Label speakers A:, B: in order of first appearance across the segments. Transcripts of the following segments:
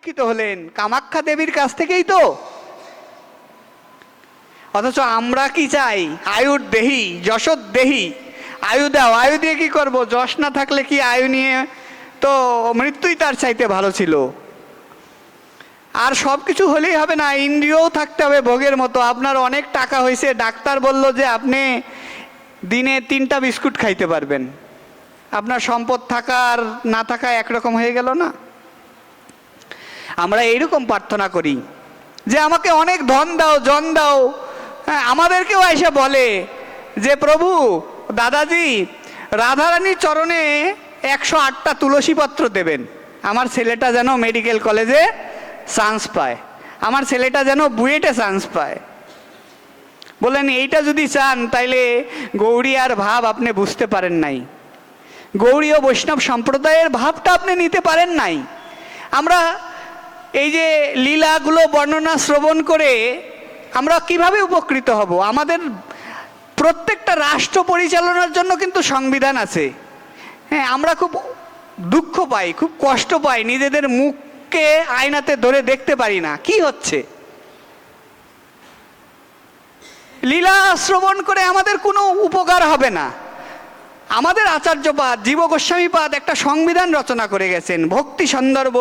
A: দীক্ষিত হলেন কামাখ্যা দেবীর কাছ থেকেই তো। অথচ আমরা কি চাই? আয়ুর দেহি যশোর দেহি, আয়ু দাও। আয়ু দিয়ে কি করব? যশ না থাকলে কি আয়ু নিয়ে তো মৃত্যুই তার চাইতে ভালো ছিল। আর সব কিছু হলেই হবে না, ইন্দ্রিয়ও থাকতে হবে ভোগের মতো। আপনার অনেক টাকা হয়েছে, ডাক্তার বলল যে আপনি দিনে 3টা বিস্কুট খাইতে পারবেন। আপনার সম্পদ থাকা আর না থাকা একরকম হয়ে গেল না? আমরা এইরকম প্রার্থনা করি যে আমাকে অনেক ধন দাও, জন দাও। হ্যাঁ, আমাদেরকেও এসে বলে যে প্রভু দাদাজি রাধারানীর চরণে 108টা তুলসী পত্র দেবেন, আমার ছেলেটা যেন মেডিকেল কলেজে চান্স পায়, আমার ছেলেটা যেন বুয়েটে চান্স পায়। বললেন এইটা যদি চান তাইলে গৌড়িয়ার ভাব আপনি বুঝতে পারেন নাই, গৌড়ীয় বৈষ্ণব সম্প্রদায়ের ভাবটা আপনি নিতে পারেন নাই। আমরা এই যে লীলাগুলো বর্ণনা শ্রবণ করে আমরা কিভাবে উপকৃত হব? আমাদের প্রত্যেকটা রাষ্ট্র পরিচালনার জন্য কিন্তু সংবিধান আছে। হ্যাঁ, আমরা খুব দুঃখ পাই, খুব কষ্ট পাই, নিজেদের মুখকে আয়নাতে ধরে দেখতে পারি না কি হচ্ছে। লীলা শ্রবণ করে আমাদের কোনো উপকার হবে না। আমাদের আচার্যপাদ জীব গোস্বামীপাদ একটা সংবিধান রচনা করে গেছেন, ভক্তি সন্দর্ভ,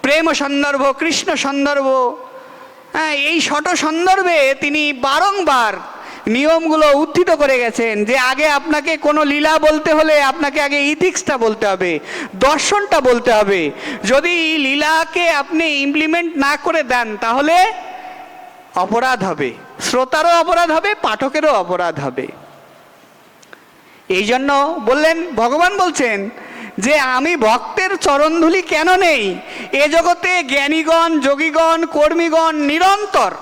A: প্রেম সন্দর্ভ, কৃষ্ণ সন্দর্ভ। হ্যাঁ, এই ষট সন্দর্ভে তিনি বারংবার নিয়মগুলো উত্থিত করে গেছেন যে আগে আপনাকে কোনো লীলা বলতে হলে আপনাকে আগে ইথিক্সটা বলতে হবে, দর্শনটা বলতে হবে। যদি লীলাকে আপনি ইমপ্লিমেন্ট না করে দেন তাহলে অপরাধ হবে, শ্রোতারও অপরাধ হবে, পাঠকেরও অপরাধ হবে। এই জন্য বললেন, ভগবান বলছেন যে আমি ভক্তের চরণধুলি কেন নেই? এ জগতে জ্ঞানীগণ, যোগীগণ, কর্মীগণ নিরন্তর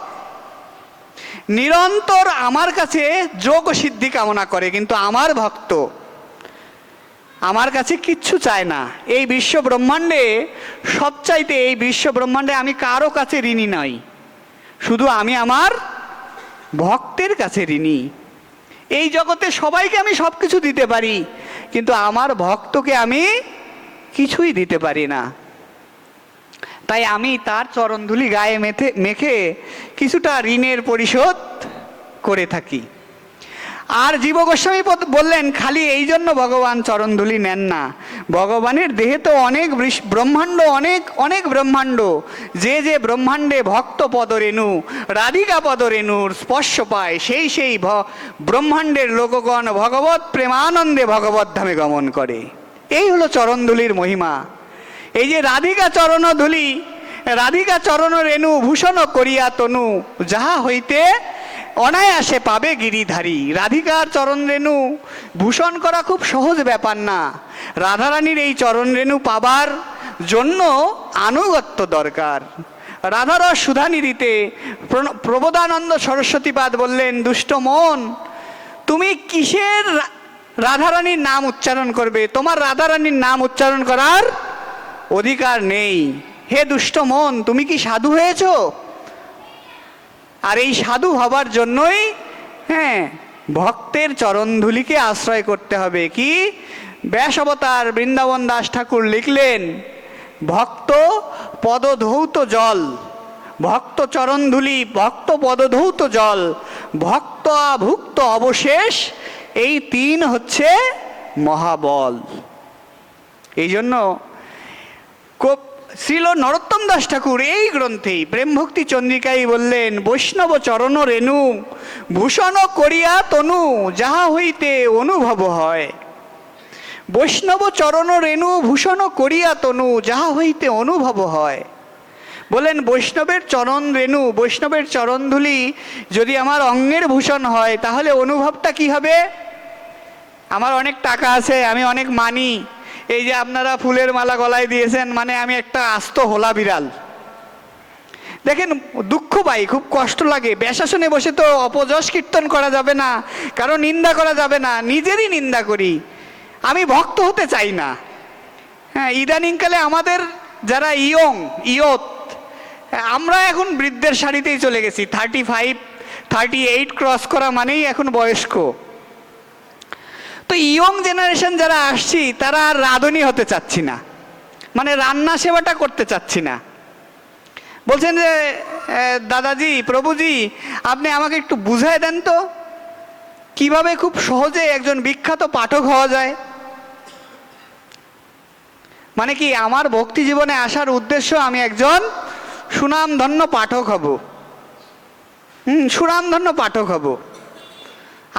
A: নিরন্তর আমার কাছে যোগ সিদ্ধি কামনা করে, কিন্তু আমার ভক্ত আমার কাছে কিচ্ছু চায় না। এই বিশ্ব ব্রহ্মাণ্ডে সবচাইতে, এই বিশ্ব ব্রহ্মাণ্ডে আমি কারো কাছে ঋণী নই, শুধু আমি আমার ভক্তের কাছে ঋণী। এই জগতে সবাইকে আমি সব কিছু দিতে পারি, কিন্তু আমার ভক্তকে আমি কিছুই দিতে পারি না। তাই আমি তার চরণধুলি গায়ে মেখে কিছুটা ঋণের পরিশোধ করে থাকি। আর জীব গোস্বামী বললেন খালি এই জন্য ভগবান চরণধুলি নেন না, ভগবানের দেহে তো অনেক ব্রহ্মাণ্ড, অনেক অনেক ব্রহ্মাণ্ড। যে যে ব্রহ্মাণ্ডে ভক্ত পদরেণু, রাধিকা পদরেণুর স্পর্শ পায়, সেই সেই ব্রহ্মাণ্ডের লোকগণ ভগবত প্রেমানন্দে ভগবত ধামে গমন করে। এই হলো চরণধুলির মহিমা। এই যে রাধিকা চরণধুলি, রাধিকা চরণ রেণু ভূষণ করিয়া তনু, যাহা হইতে অনায়াসে পাবে গিরিধারী। রাধিকার চরণ রেণু ভূষণ করা খুব সহজ ব্যাপার না। রাধারানীর এই চরণ রেণু পাবার জন্য আনুগত্য দরকার। রাধারস সুধানিধিতে প্রবোধানন্দ সরস্বতীপাদ বললেন, দুষ্ট মন তুমি কিসের রাধারানীর নাম উচ্চারণ করবে? তোমার রাধারানীর নাম উচ্চারণ করার অধিকার নেই। হে দুষ্ট মন, তুমি কি সাধু হয়েছ? আর এই সাধু হবার জন্যই হ্যাঁ ভক্তের চরণধুলিকে আশ্রয় করতে হবে। কি ব্যাস অবতার বৃন্দাবন দাস ঠাকুর লিখলেন, ভক্ত পদধৌত জল, ভক্ত চরণধুলি, ভক্ত পদধৌত জল, ভক্ত ভুক্ত অবশেষ, এই 3 হচ্ছে মহাবল। এই জন্য শ্রীল নরোত্তম দাস ঠাকুর এই গ্রন্থেই প্রেম ভক্তি চন্দ্রিকায় বললেন, বৈষ্ণব চরণ রেণু ভূষণ করিয়া তনু, যাহা হইতে অনুভব হয়। বৈষ্ণব চরণ রেণু ভূষণ করিয়া তনু, যাহা হইতে অনুভব হয়। বলেন বৈষ্ণবের চরণ রেণু, বৈষ্ণবের চরণধুলি যদি আমার অঙ্গের ভূষণ হয় তাহলে অনুভবটা কি হবে? আমার অনেক টাকা আছে, আমি অনেক মানি, এই যে আপনারা ফুলের মালা গলায় দিয়েছেন, মানে আমি একটা আস্ত হোলা বিড়াল। দেখেন দুঃখ পাই, খুব কষ্ট লাগে। ব্যাসাসনে বসে তো অপযশ কীর্তন করা যাবে না, কারো নিন্দা করা যাবে না, নিজেরই নিন্দা করি। আমি ভক্ত হতে চাই না। হ্যাঁ, ইদানিংকালে আমাদের যারা ইয়ত, আমরা এখন বৃদ্ধের সারিতেই চলে গেছি। 35, 38 ক্রস করা মানেই এখন বয়স্ক। তো ইয়ং জেনারেশন যারা আসছি তারা আর রাঁধুনি হতে চাচ্ছি না, মানে রান্না সেবাটা করতে চাচ্ছি না। বলছেন যে দাদাজি, প্রভুজি, আপনি আমাকে একটু বুঝায় দেন তো কিভাবে খুব সহজে একজন বিখ্যাত পাঠক হওয়া যায়। মানে কি, আমার ভক্তি জীবনে আসার উদ্দেশ্য আমি একজন সুনামধন্য পাঠক হব। সুনামধন্য পাঠক হব।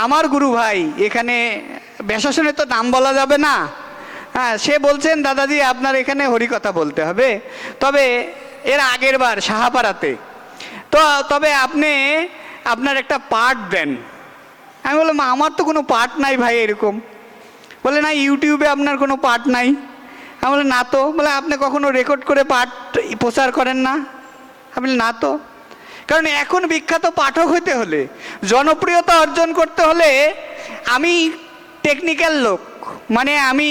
A: আমার গুরু ভাই, এখানে বেশাসনে তো নাম বলা যাবে না, হ্যাঁ, সে বলছেন দাদাজি আপনার এখানে হরিকথা বলতে হবে, তবে এর আগের বার সাহাপাড়াতে তো, তবে আপনি আপনার একটা পাঠ দেন। আমি বললাম আমার তো কোনো পাঠ নাই ভাই এরকম। বলে না, ইউটিউবে আপনার কোনো পাঠ নাই। আমি বলি না তো। বলে আপনি কখনো রেকর্ড করে পাঠ প্রচার করেন না? আমি বলি না তো। কারণ এখন বিখ্যাত পাঠক হতে হলে, জনপ্রিয়তা অর্জন করতে হলে, আমি টেকনিক্যাল লোক, মানে আমি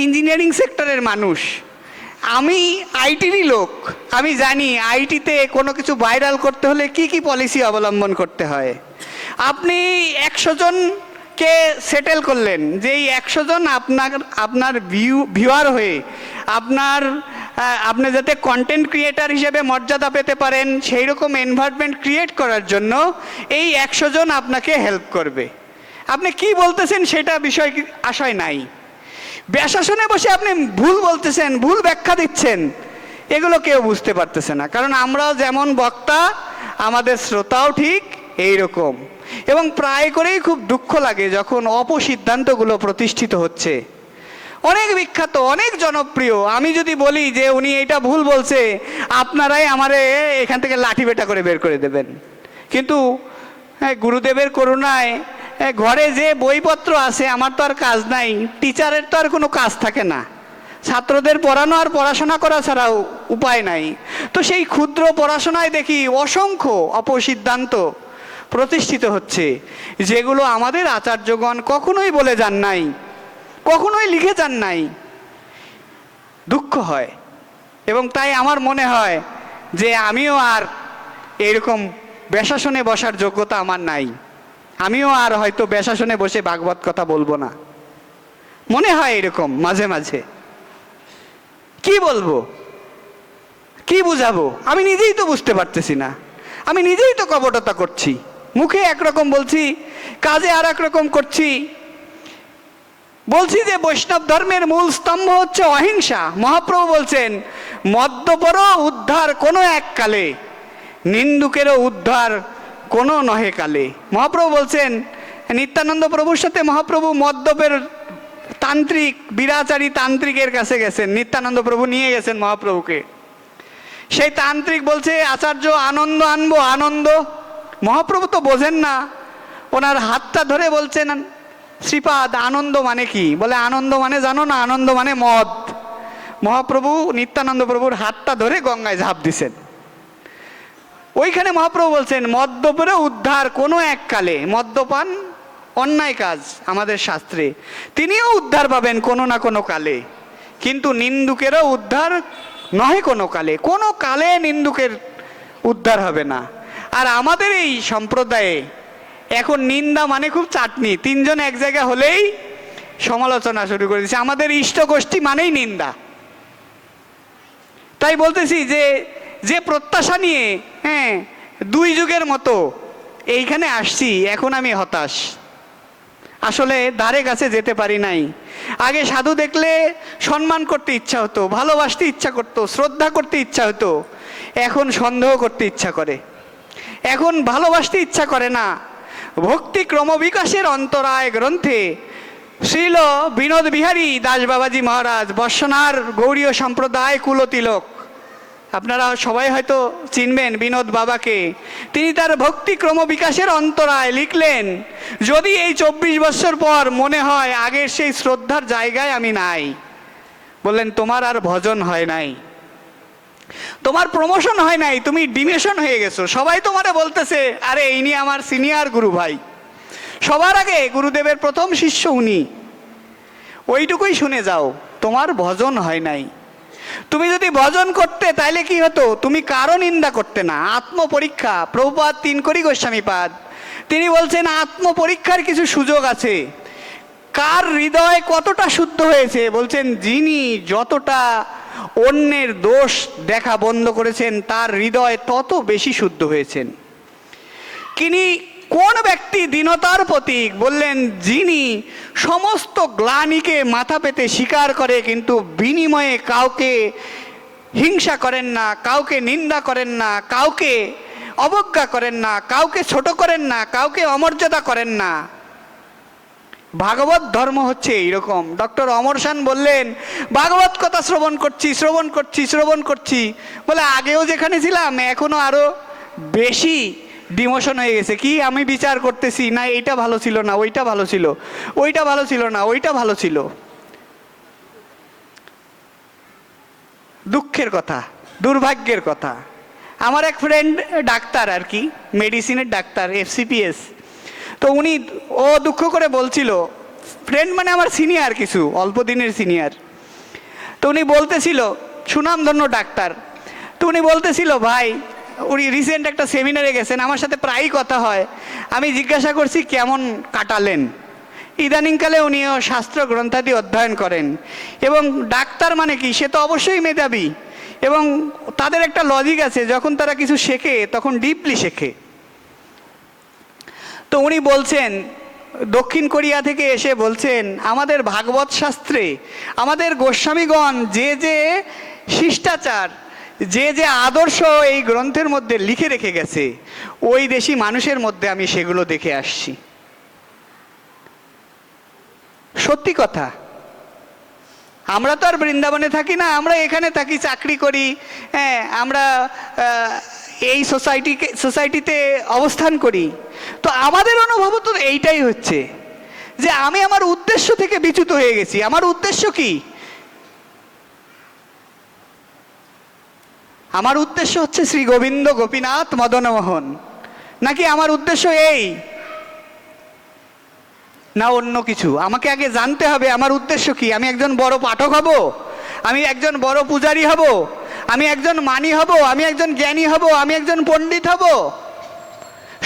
A: ইঞ্জিনিয়ারিং সেক্টরের মানুষ, আমি আইটিরই লোক, আমি জানি আইটিতে কোনো কিছু ভাইরাল করতে হলে কি কি পলিসি অবলম্বন করতে হয়। আপনি 100 জনকে সেটেল করলেন যে এই 100 জন আপনার ভিউয়ার হয়ে আপনি যাতে কন্টেন্ট ক্রিয়েটার হিসেবে মর্যাদা পেতে পারেন সেই রকম এনভায়রনমেন্ট ক্রিয়েট করার জন্য এই 100 জন আপনাকে হেল্প করবে। আপনি কি বলতেছেন সেটা বিষয় আশয় নাই। বেশাসনে বসে আপনি ভুল বলতেছেন, ভুল ব্যাখ্যা দিচ্ছেন, এগুলো কেউ বুঝতে পারতেছে না। কারণ আমরাও যেমন বক্তা, আমাদের শ্রোতাও ঠিক এই রকম। এবং প্রায় করেই খুব দুঃখ লাগে যখন অপসিদ্ধান্তগুলো প্রতিষ্ঠিত হচ্ছে। অনেক বিখ্যাত, অনেক জনপ্রিয়, আমি যদি বলি যে উনি এইটা ভুল বলছে, আপনারাই আমারে এখান থেকে লাঠি বেটা করে বের করে দেবেন। কিন্তু গুরুদেবের করুণায় ঘরে যে বইপত্র আছে, আমার তো আর কাজ নাই, টিচারের তো আর কোনো কাজ থাকে না, ছাত্রদের পড়ানো আর পড়াশোনা করা ছাড়াও উপায় নাই। তো সেই ক্ষুদ্র পড়াশোনায় দেখি অসংখ্য অপসিদ্ধান্ত প্রতিষ্ঠিত হচ্ছে, যেগুলো আমাদের আচার্যগণ কখনোই বলে যান নাই, কখনোই লিখে যান নাই। দুঃখ হয়। এবং তাই আমার মনে হয় যে আমিও আর এরকম বেশাসনে বসার যোগ্যতা আমার নাই। আমিও আর হয়তো বেশাসনে বসে ভাগবত কথা বলবো না। মনে হয় এরকম মাঝে মাঝে। কি বলবো, কি বুঝাবো, আমি নিজেই তো বুঝতে পারতেছি না। আমি নিজেই তো কপটতা করছি, মুখে একরকম বলছি, কাজে আর এক রকম করছি। বলছি যে বৈষ্ণব ধর্মের মূল স্তম্ভ হচ্ছে অহিংসা। মহাপ্রভু বলছেন মদ্যপরও উদ্ধার কোনো এক কালে, নিন্দুকেরও উদ্ধার কোনো নহে কালে। মহাপ্রভু বলছেন, নিত্যানন্দ প্রভুর সাথে মহাপ্রভু মদ্যপের তান্ত্রিক, বিরাচারী তান্ত্রিকের কাছে গেছেন, নিত্যানন্দ প্রভু নিয়ে গেছেন মহাপ্রভুকে। সেই তান্ত্রিক বলছে আচার্য আনন্দ আনবো, আনন্দ। মহাপ্রভু তো বোঝেন না, ওনার হাতটা ধরে বলছেন শ্রীপাদ আনন্দ মানে কি? বলে আনন্দ মানে জানো না, আনন্দ মানে মদ। মহাপ্রভু নিত্যানন্দ প্রভুর হাতটা ধরে গঙ্গায় ঝাঁপ দিছেন। ওইখানে মহাপ্রভু বলছেন মদ্যপেরও উদ্ধার কোনো এক কালে। মদ্যপান অন্যায় কাজ আমাদের শাস্ত্রে, তিনিও উদ্ধার পাবেন কোনো না কোনো কালে, কিন্তু নিন্দুকেরও উদ্ধার নহে কোনো কালে। কোনো কালে নিন্দুকের উদ্ধার হবে না। আর আমাদের এই সম্প্রদায়ে এখন নিন্দা মানে খুব চাটনি, 3 জন এক জায়গা হলেই সমালোচনা শুরু করে দিচ্ছে। আমাদের ইষ্ট গোষ্ঠী মানেই নিন্দা। তাই বলতেছি যে প্রত্যাশা নিয়ে 2 যুগের মতো এইখানে আসছি, এখন আমি হতাশ। আসলে ধারে কাছে যেতে পারি নাই। আগে সাধু দেখলে সম্মান করতে ইচ্ছা হতো, ভালোবাসতে ইচ্ছা করতো, শ্রদ্ধা করতে ইচ্ছা হতো। এখন সন্দেহ করতে ইচ্ছা করে, এখন ভালোবাসতে ইচ্ছা করে না। ভক্তি ক্রমবিকাশের অন্তরায় গ্রন্থে শ্রীল বিনোদ বিহারী দাস বাবাজি মহারাজ, বর্ষনার গৌড়ীয় সম্প্রদায় কুলতিলক, আপনারা সবাই হয়তো চিনবেন বিনোদ বাবাকে। তিনি তার ভক্তি ক্রমবিকাশের অন্তরায় লিখলেন, যদি এই 24 বছর পর মনে হয় আগের সেই শ্রদ্ধার জায়গায় আমি নাই, বললেন তোমার আর ভজন হয় নাই, তোমার প্রমোশন হয় নাই, তুমি ডিমেশন হয়ে গেছো। সবাই তোমারে বলতেছে আরে ইনি আমার সিনিয়র গুরু ভাই, সবার আগে গুরুদেবের প্রথম শিষ্য উনি, ওইটুকুই শুনে যাও, তোমার ভজন হয় নাই। তুমি যদি ভজন করতে তাইলে কি হতো, তুমি কারো নিন্দা করতে না। আত্মপরীক্ষা, প্রভুপাদ 3 করি গোস্বামীপাদ তিনি বলছেন আত্মপরীক্ষার কিছু সুযোগ আছে। কার হৃদয় কতটা শুদ্ধ হয়েছে, বলছেন যিনি যতটা অন্যের দোষ দেখা বন্ধ করেছেন, তার হৃদয় তত বেশি শুদ্ধ হয়েছেন। কোন ব্যক্তি দীনতার প্রতীক? বললেন, যিনি সমস্ত গ্লানিকে মাথা পেতে স্বীকার করে কিন্তু বিনিময়ে কাউকে হিংসা করেন না, কাউকে নিন্দা করেন না, কাউকে অবজ্ঞা করেন না, কাউকে ছোট করেন না, কাউকে অমর্যাদা করেন না। ভাগবত ধর্ম হচ্ছে এইরকম। ডক্টর অমর শান বললেন, ভাগবত কথা শ্রবণ করছি, বলে আগেও যেখানে ছিলাম এখনো আরো বেশি ডিমোশন হয়ে গেছে। কি আমি বিচার করতেছি, না এইটা ভালো ছিল না, ওইটা ভালো ছিল, ওইটা ভালো ছিল না, ওইটা ভালো ছিল। দুঃখের কথা, দুর্ভাগ্যের কথা। আমার এক ফ্রেন্ড ডাক্তার, আর কি মেডিসিনের ডাক্তার, FCPS। তো ও দুঃখ করে বলছিল, ফ্রেন্ড মানে আমার সিনিয়র, কিছু অল্প দিনের সিনিয়র। তো উনি বলতেছিল, সুনামধন্য ডাক্তার, তো উনি বলতেছিল, ভাই উনি রিসেন্ট একটা সেমিনারে গেছেন, আমার সাথে প্রায়ই কথা হয়। আমি জিজ্ঞাসা করছি কেমন কাটালেন। ইদানিংকালে উনিও শাস্ত্র গ্রন্থাদি অধ্যয়ন করেন, এবং ডাক্তার মানে কি, সে তো অবশ্যই মেধাবী, এবং তাদের একটা লজিক আছে, যখন তারা কিছু শেখে তখন ডিপলি শেখে। তো উনি বলছেন, দক্ষিণ কোরিয়া থেকে এসে বলছেন, আমাদের ভাগবত শাস্ত্রে আমাদের গোস্বামীগণ যে যে শিষ্টাচার, যে যে আদর্শ এই গ্রন্থের মধ্যে লিখে রেখে গেছে, ওই দেশি মানুষের মধ্যে আমি সেগুলো দেখে আসছি। সত্যি কথা। আমরা তো আর বৃন্দাবনে থাকি না, আমরা এখানে থাকি, চাকরি করি, হ্যাঁ, আমরা এই সোসাইটিতে অবস্থান করি। তো আমাদের অনুভব তো এইটাই হচ্ছে যে আমি আমার উদ্দেশ্য থেকে বিচ্যুত হয়ে গেছি। আমার উদ্দেশ্য কি? আমার উদ্দেশ্য হচ্ছে শ্রী গোবিন্দ গোপীনাথ মদনমোহন, নাকি আমার উদ্দেশ্য এই না অন্য কিছু? আমাকে আগে জানতে হবে আমার উদ্দেশ্য কি। আমি একজন বড় পাঠক হব, আমি একজন বড় পূজারী হব, আমি একজন মানি হব, আমি একজন জ্ঞানী হব, আমি একজন পণ্ডিত হব?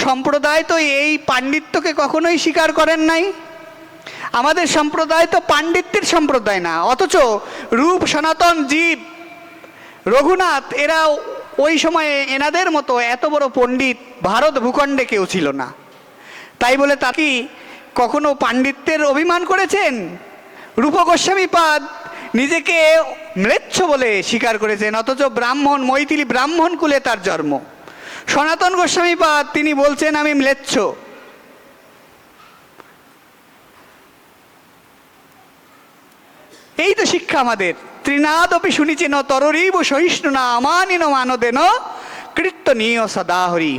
A: সম্প্রদায় তো এই পাণ্ডিত্যকে কখনোই স্বীকার করেন নাই। আমাদের সম্প্রদায় তো পাণ্ডিত্যের সম্প্রদায় না, অথচ রূপ, সনাতন, জীব, রঘুনাথ এরা ওই সময়ে এনাদের মতো এত বড় পণ্ডিত ভারত ভূখণ্ডে কেউ ছিল না। তাই বলে তাকে কখনো পাণ্ডিত্যের অভিমান করেছেন? রূপ গোস্বামীপাদ নিজেকে ম্লেচ্ছ বলে স্বীকার করেছেন, অথচ ব্রাহ্মণ, মৈথিলী ব্রাহ্মণ কুলে তার জন্ম। সনাতন গোস্বামীপাদ তিনি বলছেন আমি ম্লেচ্ছ। এই তো শিক্ষা আমাদের। ত্রিনাদপি শুনিছেন তররীব সহিষ্ণু না আমানিন মানদেন কীর্তনীয় সদা হরি।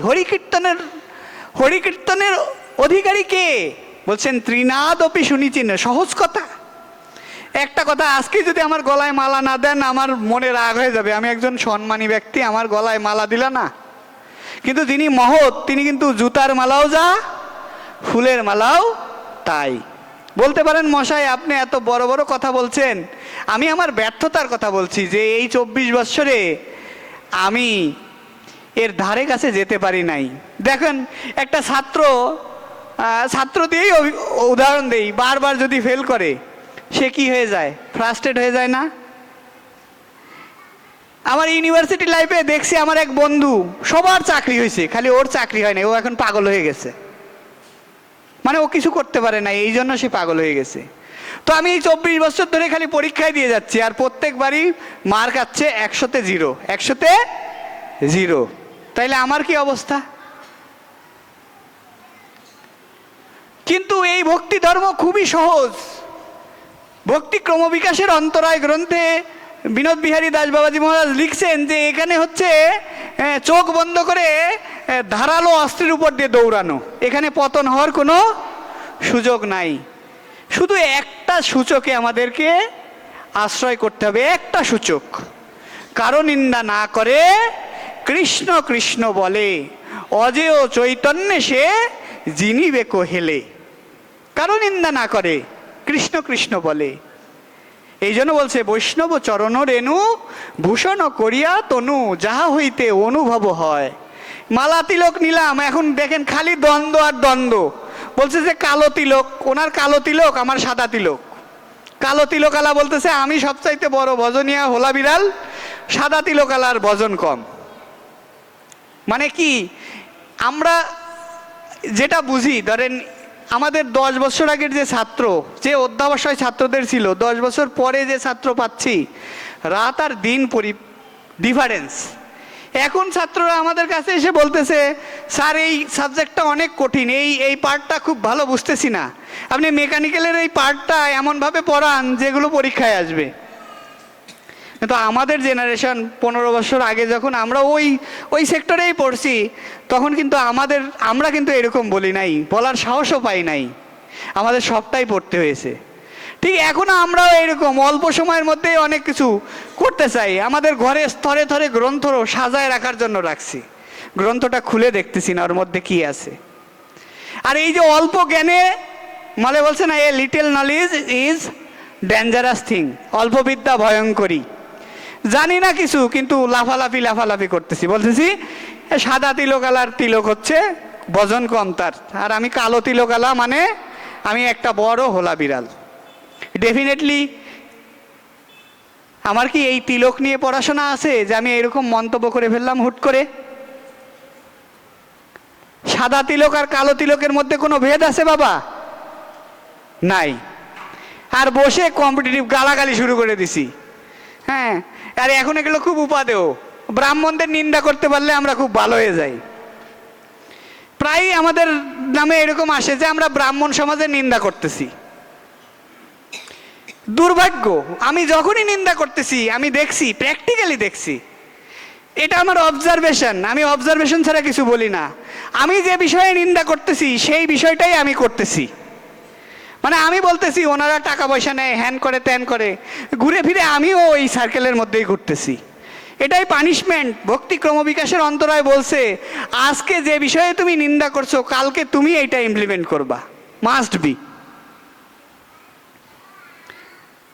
A: হরিকীর্তনের অধিকারী কে? বলছেন ত্রিনাদপি শুনিছেন। সহজ কথা, একটা কথা, আজকে যদি আমার গলায় মালা না দেন আমার মনে রাগ হয়ে যাবে, আমি একজন সম্মানী ব্যক্তি, আমার গলায় মালা দিল না। কিন্তু যিনি মহৎ, তিনি কিন্তু জুতার মালাও যা, ফুলের মালাও তাই। বলতে পারেন মশাই আপনি এত বড় বড় কথা বলছেন, আমি আমার ব্যর্থতার কথা বলছি, যে এই 24 বৎসরে আমি এর ধারে কাছে যেতে পারি নাই। দেখেন একটা ছাত্র দিয়েই উদাহরণ দেই, বারবার যদি ফেল করে সে কি হয়ে যায়? ফ্রাস্ট্রেট হয়ে যায় না? আমার ইউনিভার্সিটি লাইফে দেখছি আমার এক বন্ধু, সবার চাকরি হয়েছে, খালি ওর চাকরি হয় না, ও এখন পাগল হয়ে গেছে। মানে ও কিছু করতে পারে না, এই জন্য সে পাগল হয়ে গেছে। তো আমি এই 24 বছর ধরে খালি পরীক্ষায় দিয়ে যাচ্ছি, আর প্রত্যেকবারই মার্ক আছে 100-তে 0, 100-তে 0। তাইলে আমার কি অবস্থা? কিন্তু এই ভক্তি ধর্ম খুবই সহজ। ভক্তি ক্রমবিকাশের অন্তরায় গ্রন্থে বিনোদ বিহারী দাস বাবাজি মহারাজ লিখছেন যে এখানে হচ্ছে চোখ বন্ধ করে ধারালো অস্ত্রের উপর দিয়ে দৌড়ানো, এখানে পতন হওয়ার কোনো সুযোগ নাই। শুধু একটা সূচকে আমাদেরকে আশ্রয় করতে হবে, একটা সূচক, কারো নিন্দা না করে কৃষ্ণ কৃষ্ণ বলে, অজেয় চৈতন্যে সে জিনিবে কহেলে। কারো নিন্দা না করে কৃষ্ণ কৃষ্ণ বলে। এই জন্য বলছে বৈষ্ণব চরণ রেণু ভূষণ করিয়া তনু যাহা হইতে অনুভব হয়। মালা তিলক নিলাম, এখন দেখেন খালি দ্বন্দ্ব আর দ্বন্দ্ব। বলছে যে কালো তিলক, ওনার কালো তিলক, আমার সাদা তিলক। কালো তিলকালা বলতেছে আমি সবচাইতে বড় ভজনিয়া হোলা বিড়াল, সাদা তিলকালার ভজন কম। মানে কি, আমরা যেটা বুঝি, ধরেন আমাদের 10 বছর আগের যে ছাত্র, যে অধ্যাবসায় ছাত্রদের ছিল, 10 বছর পরে যে ছাত্র পাচ্ছি, রাত আর দিন ডিফারেন্স। এখন ছাত্ররা আমাদের কাছে এসে বলতেছে, স্যার এই সাবজেক্টটা অনেক কঠিন, এই পার্টটা খুব ভালো বুঝতেছি না, আপনি মেকানিক্যালের এই পার্টটা এমনভাবে পড়ান যেগুলো পরীক্ষায় আসবে। কিন্তু আমাদের জেনারেশন 15 বছর আগে যখন আমরা ওই সেক্টরেই পড়ছি, তখন কিন্তু আমরা কিন্তু এরকম বলি নাই, বলার সাহসও পাই নাই, আমাদের সবটাই পড়তে হয়েছে। ঠিক এখনও আমরাও এরকম অল্প সময়ের মধ্যেই অনেক কিছু করতে চাই। আমাদের ঘরে স্তরে স্তরে গ্রন্থ সাজায় রাখার জন্য রাখছি, গ্রন্থটা খুলে দেখতেছি না ওর মধ্যে কি আছে। আর এই যে অল্প জ্ঞানে, মানে বলছে না, a little knowledge is dangerous thing, অল্প বিদ্যা ভয়ঙ্করী। জানি না কিছু, কিন্তু লাফালাফি করতেছি, বলতেছি সাদা তিলকালার তিলক হচ্ছে বজন কম তার, আর আমি কালো তিলকালা, মানে আমি একটা বড় হোলা বিড়াল। ডেফিনেটলি আমার কি এই তিলক নিয়ে পড়াশোনা আছে যে আমি এরকম মন্তব্য করে ফেললাম হুট করে? সাদা তিলক আর কালো তিলকের মধ্যে কোনো ভেদ আছে বাবা? নাই। আর বসে কম্পিটিটিভ গালাগালি শুরু করে দিছি। হ্যাঁ, আর এখন এগুলো খুব উপাদেয়। ব্রাহ্মণদের নিন্দা করতে পারলে আমরা খুব ভালো হয়ে যাই। প্রায় আমাদের নামে এরকম আসে যে আমরা ব্রাহ্মণ সমাজের নিন্দা করতেছি। দুর্ভাগ্য, আমি যখনই নিন্দা করতেছি আমি দেখছি, প্র্যাকটিক্যালি দেখছি, এটা আমার অবজারভেশন, আমি অবজারভেশন ছাড়া কিছু বলি না। আমি যে বিষয়ে নিন্দা করতেছি সেই বিষয়টাই আমি করতেছি। মানে আমি বলতেছি ওনারা টাকা পয়সা নেয়, হ্যান করে ত্যান করে, ঘুরে ফিরে আমিও ওই সার্কেলের মধ্যেই ঘুরতেছি। এটাই পানিশমেন্ট। ভক্তি ক্রমবিকাশের অন্তরায় বলছে, আজকে যে বিষয়ে তুমি নিন্দা করছো, কালকে তুমি এইটা ইমপ্লিমেন্ট করবা, মাস্ট বি।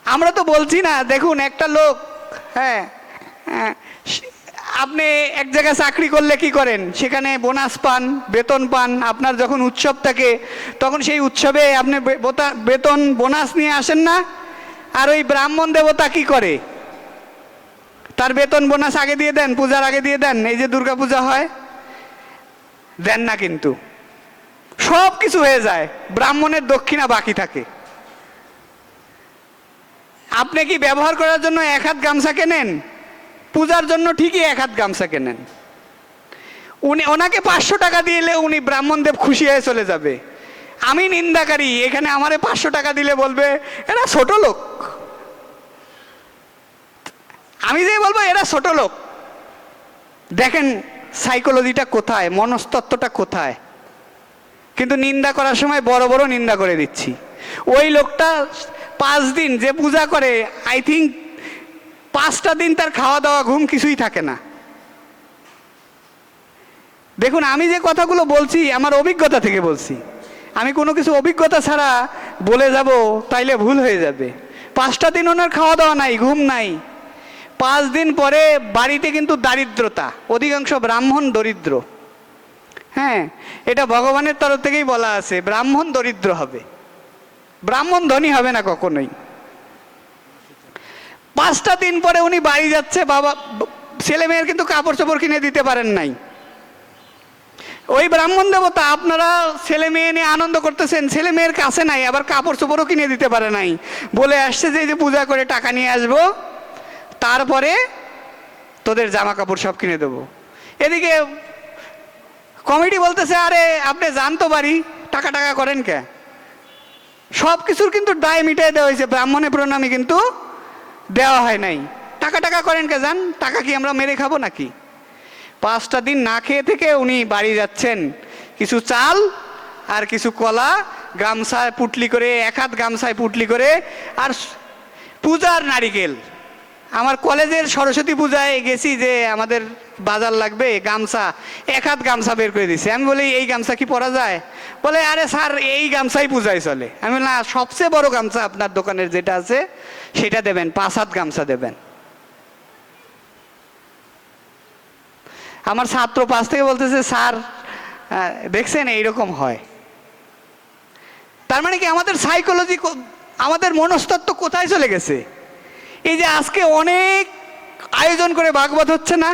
A: আমরা তো বলছি না, দেখুন একটা লোক, হ্যাঁ, আপনি এক জায়গায় চাকরি করলে কি করেন, সেখানে বোনাস পান, বেতন পান। আপনার যখন উৎসব থাকে তখন সেই উৎসবে আপনি বেতন বোনাস নিয়ে আসেন না? আর ওই ব্রাহ্মণ দেবতা কি করে, তার বেতন বোনাস আগে দিয়ে দেন, পূজার আগে দিয়ে দেন। এই যে দুর্গা পূজা হয়, দেন না, কিন্তু সব কিছু হয়ে যায়, ব্রাহ্মণের দক্ষিণা বাকি থাকে। আপনি কি ব্যবহার করার জন্য 1 হাত গামছা কেনেন? পূজার জন্য ঠিকই 1 হাত গামছা কেনেন। ওনাকে 500 টাকা দিলে উনি ব্রাহ্মণদেব খুশি হয়ে চলে যাবে। আমি নিন্দাকারী, এখানে আমারে 500 টাকা দিলে বলবে এরা ছোট লোক। আমি যে বলবো এরা ছোট লোক। দেখেন সাইকোলজিটা কোথায়, মনস্তত্ত্বটা কোথায়। কিন্তু নিন্দা করার সময় বড় বড় নিন্দা করে দিচ্ছি। ওই লোকটা 5 দিন যে পূজা করে, আই থিঙ্ক 5টা দিন তার খাওয়া দাওয়া ঘুম কিছুই থাকে না। দেখুন আমি যে কথাগুলো বলছি আমার অভিজ্ঞতা থেকে বলছি। আমি কোনো কিছু অভিজ্ঞতা ছাড়া বলে যাব তাইলে ভুল হয়ে যাবে। 5টা দিন ওনার খাওয়া দাওয়া নাই, ঘুম নাই। 5 দিন পরে বাড়িতে কিন্তু দারিদ্রতা, অধিকাংশ ব্রাহ্মণ দরিদ্র। হ্যাঁ, এটা ভগবানের তরফ থেকেই বলা আছে, ব্রাহ্মণ দরিদ্র হবে, ব্রাহ্মণ ধনী হবে না কখনোই। 5টা দিন পরে উনি বাড়ি যাচ্ছে, বাবা ছেলে মেয়ের কিন্তু কাপড় চোপড় কিনে দিতে পারেন নাই। ওই ব্রাহ্মণ দেবতা আপনারা ছেলে মেয়ে নিয়ে আনন্দ করতেছেন, ছেলে মেয়ের কাছে নাই, আবার কাপড় চোপড়ও কিনে দিতে পারে নাই, বলে আসছে যে এই যে পূজা করে টাকা নিয়ে আসবো, তারপরে তোদের জামা কাপড় সব কিনে দেবো। এদিকে কমিটি বলতেছে আরে আপনি যান তো বাড়ি, টাকা টাকা করেন কে? সব কিছুর কিন্তু দায় মিটাই দেওয়া হয়েছে, ব্রাহ্মণে প্রণামী কিন্তু দেওয়া হয় নাই। টাকা টাকা করেন কে? যান, টাকা কি আমরা মেরে খাবো নাকি? 5টা দিন না খেয়ে থেকে উনি বাড়ি যাচ্ছেন, কিছু চাল আর কিছু কলা গামছায় পুটলি করে, 1 হাত গামছায় পুটলি করে, আর পূজার নারিকেল। আমার কলেজের সরস্বতী পূজায় গেছি, যে আমাদের বাজার লাগবে গামছা, 1 হাত গামছা বের করে দিছে। আমি বলি এই গামছা কি পরা যায়? বলে আরে স্যার এই গামছাই পূজায় চলে। আমি বলি না, সবচেয়ে বড় গামছা আপনার দোকানের যেটা আছে সেটা দেবেন, 5 হাত গামছা দেবেন। আমার ছাত্র পাশ থেকে বলতেছে স্যার দেখছেন এইরকম হয়। তার মানে কি আমাদের সাইকোলজি আমাদের মনস্তত্ত্ব কোথায় চলে গেছে? এই যে আজকে অনেক আয়োজন করে ভাগবত হচ্ছে না,